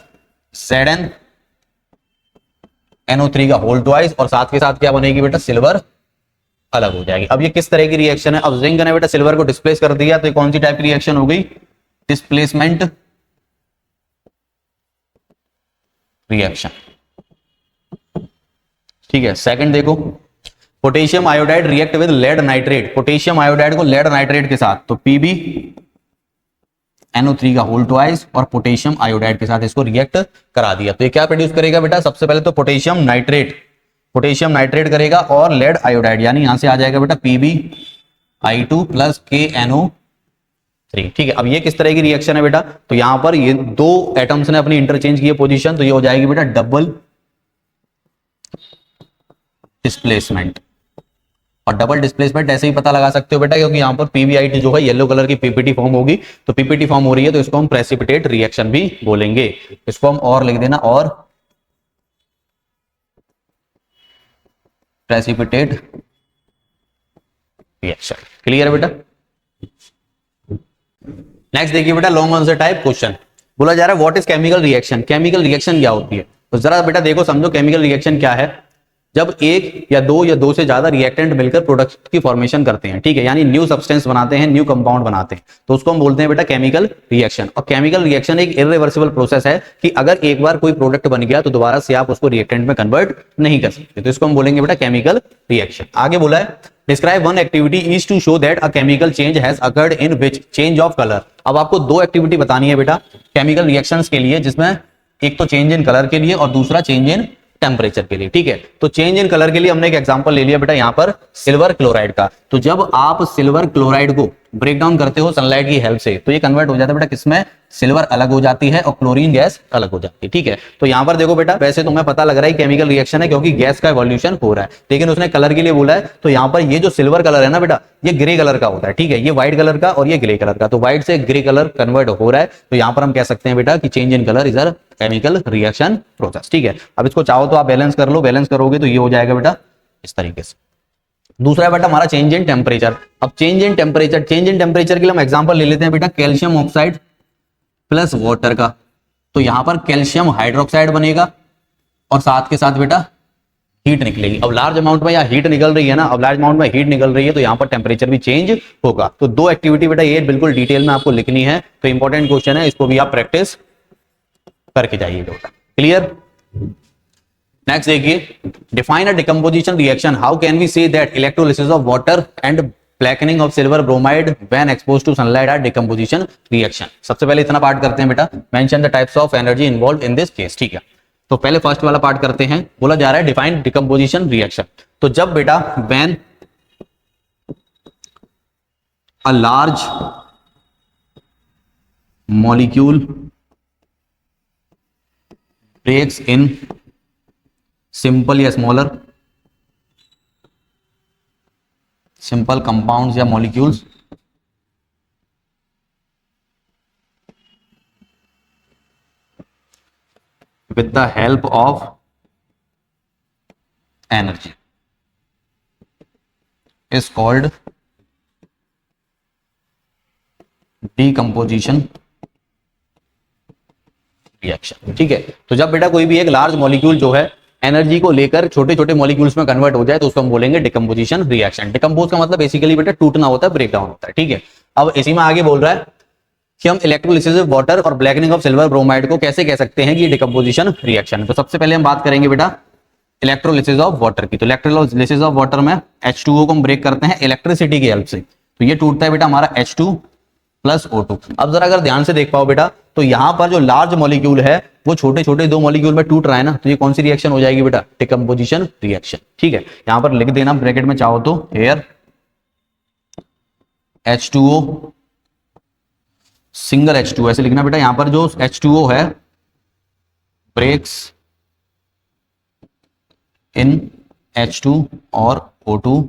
ZnNO3 का होल ट्वाइस, और साथ के साथ क्या बनेगी बेटा, सिल्वर अलग हो जाएगी। अब ये किस तरह की रिएक्शन है? अब जिंक ने बेटा सिल्वर को डिस्प्लेस कर दिया, तो ये कौन सी टाइप की रिएक्शन हो गई, डिस्प्लेसमेंट रिएक्शन। ठीक है, सेकंड देखो, potassium iodide react with lead nitrate. Potassium iodide को लेड नाइट्रेट के साथ, तो PbNO3 का होल ट्वाइस और पोटेशियम आयोडाइड के साथ इसको रिएक्ट करा दिया, तो ये क्या प्रोड्यूस करेगा बेटा, सबसे पहले तो पोटेशियम नाइट्रेट करेगा और लेड आयोडाइड, यानी यहां से आ जाएगा बेटा PbI2 प्लस KNO3। ठीक है, अब ये किस तरह की रिएक्शन है बेटा, तो यहां पर ये दो एटम्स ने अपनी इंटरचेंज की पोजीशन, तो ये हो जाएगी बेटा डबल डिस्प्लेसमेंट। और डबल डिस्प्लेसमेंट ऐसे ही पता लगा सकते हो बेटा, क्योंकि यहां पर PbI2 जो है येलो कलर की पीपीटी फॉर्म होगी, तो पीपीटी फॉर्म हो रही है तो इसको हम प्रेसिपिटेट रिएक्शन भी बोलेंगे। इसको हम और लिख देना, और प्रेसिपिटेट रिएक्शन। क्लियर है बेटा? नेक्स्ट देखिए बेटा, लॉन्ग आंसर टाइप क्वेश्चन। बोला जा रहा है what is chemical reaction? Chemical reaction क्या होती है? तो जरा बेटा देखो, समझो केमिकल रिएक्शन क्या है। जब एक या दो से ज्यादा रिएक्टेंट मिलकर प्रोडक्ट की फॉर्मेशन करते हैं, ठीक है, यानी न्यू सब्सटेंस बनाते हैं, न्यू कंपाउंड बनाते हैं, तो उसको हम बोलते हैं बेटा केमिकल रिएक्शन। और केमिकल रिएक्शन एक इरिवर्सिबल प्रोसेस है कि अगर एक बार कोई प्रोडक्ट बन गया तो दोबारा से आप उसको रिएक्टेंट में कन्वर्ट नहीं कर सकते, तो इसको हम बोलेंगे बेटा केमिकल रिएक्शन। आगे बोला है describe one activity is to show that a chemical change has occurred in which change of colour. अब आपको दो एक्टिविटी बतानी है बेटा केमिकल रिएक्शंस के लिए, जिसमें एक तो चेंज इन कलर के लिए और दूसरा चेंज इन टेम्परेचर के लिए। ठीक है, तो चेंज इन कलर के लिए हमने एक एग्जांपल ले लिया बेटा यहां पर सिल्वर क्लोराइड का। तो जब आप सिल्वर क्लोराइड को ब्रेक डाउन करते हो सनलाइट की हेल्प से, तो ये कन्वर्ट हो जाता है बेटा किसमें, सिल्वर अलग हो जाती है और क्लोरीन गैस अलग हो जाती है। ठीक है, तो यहां पर देखो बेटा, वैसे तुम्हें पता लग रहा है केमिकल रिएक्शन है क्योंकि गैस का इवोल्यूशन हो रहा है, लेकिन उसने कलर के लिए बोला है। तो यहां पर ये जो सिल्वर कलर है ना बेटा, ये ग्रे कलर का होता है। ठीक है, ये व्हाइट कलर का और ये ग्रे कलर का, तो व्हाइट से ग्रे कलर कन्वर्ट हो रहा है, तो यहां पर हम कह सकते हैं बेटा कि change in colour is a chemical reaction process. ठीक है, अब इसको चाहो तो आप बैलेंस कर लो, बैलेंस करोगे तो ये हो जाएगा बेटा इस तरीके से। दूसरा है बेटा हमारा चेंज इन टेम्परेचर। अब चेंज इन टेम्परेचर के लिए हम एग्जांपल ले लेते हैं बेटा कैल्शियम ऑक्साइड प्लस वाटर का। तो यहां पर कैल्शियम हाइड्रोक्साइड बनेगा और साथ के साथ बेटा हीट निकलेगी। अब लार्ज अमाउंट में या हीट निकल रही है ना, अब लार्ज अमाउंट में हीट निकल रही है तो यहां पर टेम्परेचर भी चेंज होगा। तो दो एक्टिविटी बेटा ये बिल्कुल डिटेल में आपको लिखनी है, तो इंपॉर्टेंट क्वेश्चन है, इसको भी आप प्रैक्टिस करके जाइए बेटा। क्लियर? नेक्स्ट देखिए, define a decomposition reaction. How can we say that electrolysis of water and blackening of silver bromide when exposed to sunlight are decomposition reaction. सबसे पहले इतना पार्ट करते हैं बेटा, mention the types of energy involve in this case. ठीक है, तो पहले फर्स्ट वाला पार्ट करते हैं। बोला जा रहा है डिफाइन डिकम्पोजिशन रिएक्शन। तो जब बेटा when a large molecule breaks in simple या स्मॉलर सिंपल कंपाउंड्स या molecules with the help of energy is called decomposition reaction. ठीक है, तो जब बेटा कोई भी एक लार्ज मॉलिक्यूल जो है एनर्जी को लेकर छोटे छोटे मॉलिक्यूल्स में कन्वर्ट हो जाए तो उसको हम बोलेंगे डिकम्पोजिशन रिएक्शन। डिकम्पोज का मतलब बेसिकली बेटा टूटना होता है, ब्रेकडाउन होता है। ठीक है, अब इसी में आगे बोल रहा है कि हम इलेक्ट्रोलिसिस ऑफ वाटर और ब्लैकनिंग ऑफ सिल्वर ब्रोमाइड को कैसे कह सकते हैं कि ये डिकम्पोजिशन रिएक्शन है। तो सबसे पहले हम बात करेंगे बेटा इलेक्ट्रोलिसिस ऑफ वाटर की। तो इलेक्ट्रोलिसिस ऑफ वाटर में H2O को हम ब्रेक करते हैं इलेक्ट्रिसिटी की हेल्प से। तो ये टूटता है बेटा हमारा H2 प्लस O2। अब जरा अगर ध्यान से देख पाओ बेटा तो यहाँ पर जो लार्ज मॉलिक्यूल है वो छोटे छोटे दो मॉलिक्यूल में टूट रहा है ना, तो ये कौन सी रिएक्शन हो जाएगी बेटा, डिकम्पोजिशन रिएक्शन। ठीक है, यहाँ पर लिख देना ब्रैकेट में चाहो तो हेयर H2O सिंगल H2O ऐसे लिखना बेटा। यहां पर जो H2O है ब्रेक्स इन H2 और O2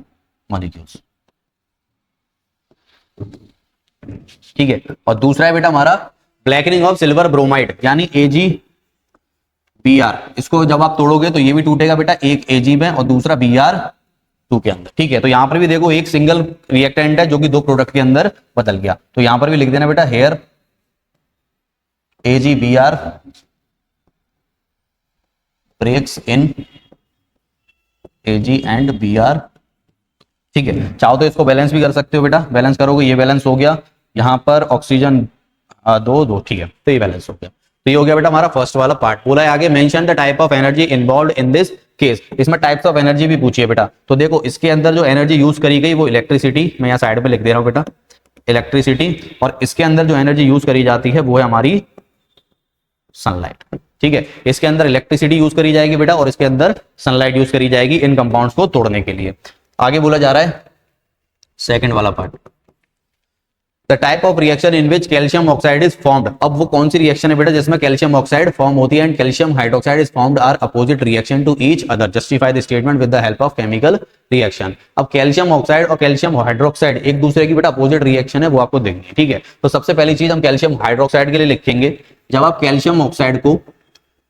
मॉलिक्यूल्स। ठीक है, और दूसरा है बेटा हमारा ब्लैकनिंग ऑफ सिल्वर ब्रोमाइड यानी AgBr। इसको जब आप तोड़ोगे तो ये भी टूटेगा बेटा, एक Ag में और दूसरा Br2 के अंदर। ठीक है, तो यहां पर भी देखो एक सिंगल रिएक्टेंट है जो कि दो प्रोडक्ट के अंदर बदल गया। तो यहां पर भी लिख देना बेटा here AgBr breaks in Ag and Br। ठीक है, चाहो तो इसको बैलेंस भी कर सकते हो बेटा, बैलेंस करोगे ये बैलेंस हो गया, यहां पर ऑक्सीजन दो दो। ठीक है, तो ये बैलेंस हो गया। तो ये हो गया बेटा हमारा फर्स्ट वाला पार्ट। बोला है आगे mention the type of energy involved in this case. इसमें टाइप्स ऑफ एनर्जी भी पूछिए बेटा। तो देखो इसके अंदर जो एनर्जी यूज करी गई वो इलेक्ट्रिसिटी, मैं यहाँ साइड पे लिख दे रहा हूँ बेटा इलेक्ट्रिसिटी, और इसके अंदर जो एनर्जी यूज करी जाती है वो है हमारी सनलाइट। ठीक है, इसके अंदर इलेक्ट्रिसिटी यूज करी जाएगी बेटा और इसके अंदर सनलाइट यूज करी जाएगी इन कंपाउंड्स को तोड़ने के लिए। आगे बोला जा रहा है सेकंड वाला part, the type of reaction in which calcium oxide is formed. अब वो कौन सी रिएक्शन है बेटा जिसमें कैल्शियम ऑक्साइड फॉर्म होती है and calcium hydroxide is formed are opposite reaction to each other, justify the statement with the help of chemical reaction. अब calcium oxide और कैल्शियम हाइड्रोक्साइड एक दूसरे की बेटा अपोजिट रिएक्शन है, वो आपको देंगे। ठीक है, तो सबसे पहली चीज हम कैल्शियम हाइड्रोक्साइड के लिए लिखेंगे, जब आप कैल्शियम ऑक्साइड को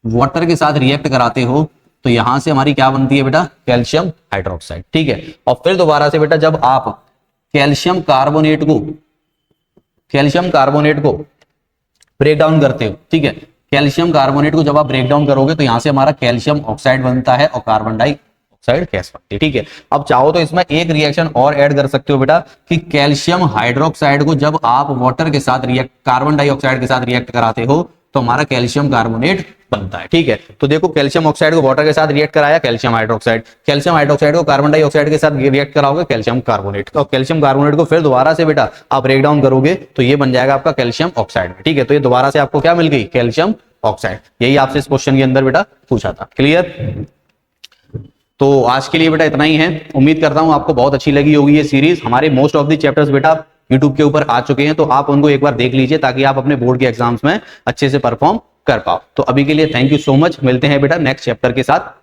वाटर के साथ रिएक्ट कराते हो तो यहां से हमारी क्या बनती है बेटा, कैल्शियम हाइड्रोक्साइड। ठीक है, और फिर दोबारा से बेटा जब आप कैल्शियम कार्बोनेट को ब्रेक डाउन करते हो, ठीक है, कैल्शियम कार्बोनेट को जब आप ब्रेक डाउन करोगे तो यहां से हमारा कैल्शियम ऑक्साइड बनता है और कार्बन डाइऑक्साइड गैस बनती है। ठीक है, अब चाहो तो इसमें एक रिएक्शन और ऐड कर सकते हो बेटा कि कैल्शियम हाइड्रोक्साइड को जब आप वाटर के साथ कार्बन डाइऑक्साइड के साथ रिएक्ट कराते हो तो हमारा कैल्शियम कार्बोनेट बनता है। ठीक है, तो देखो कैल्शियम ऑक्साइड को वाटर के साथ रिएक्ट कराया कैल्शियम हाइड्रोक्साइड को कार्बन डाइऑक्साइड के साथ रिएक्ट कराओगे कैल्शियम कार्बोनेट, और कैल्शियम कार्बोनेट को फिर दोबारा से बेटा आप ब्रेक डाउन करोगे तो ये बन जाएगा आपका कैल्शियम ऑक्साइड। ठीक है, तो ये दोबारा से आपको क्या मिल गई, कैल्शियम ऑक्साइड। यही आपसे इस क्वेश्चन के अंदर बेटा पूछा था। क्लियर? तो आज के लिए बेटा इतना ही है। उम्मीद करता हूं आपको बहुत अच्छी लगी होगी ये सीरीज। हमारे मोस्ट ऑफ द चैप्टर्स बेटा यूट्यूब के ऊपर आ चुके हैं, तो आप उनको एक बार देख लीजिए ताकि आप अपने बोर्ड के एग्जाम्स में अच्छे से परफॉर्म कर पाओ। तो अभी के लिए थैंक यू सो मच। मिलते हैं बेटा नेक्स्ट चैप्टर के साथ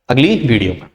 अगली वीडियो में।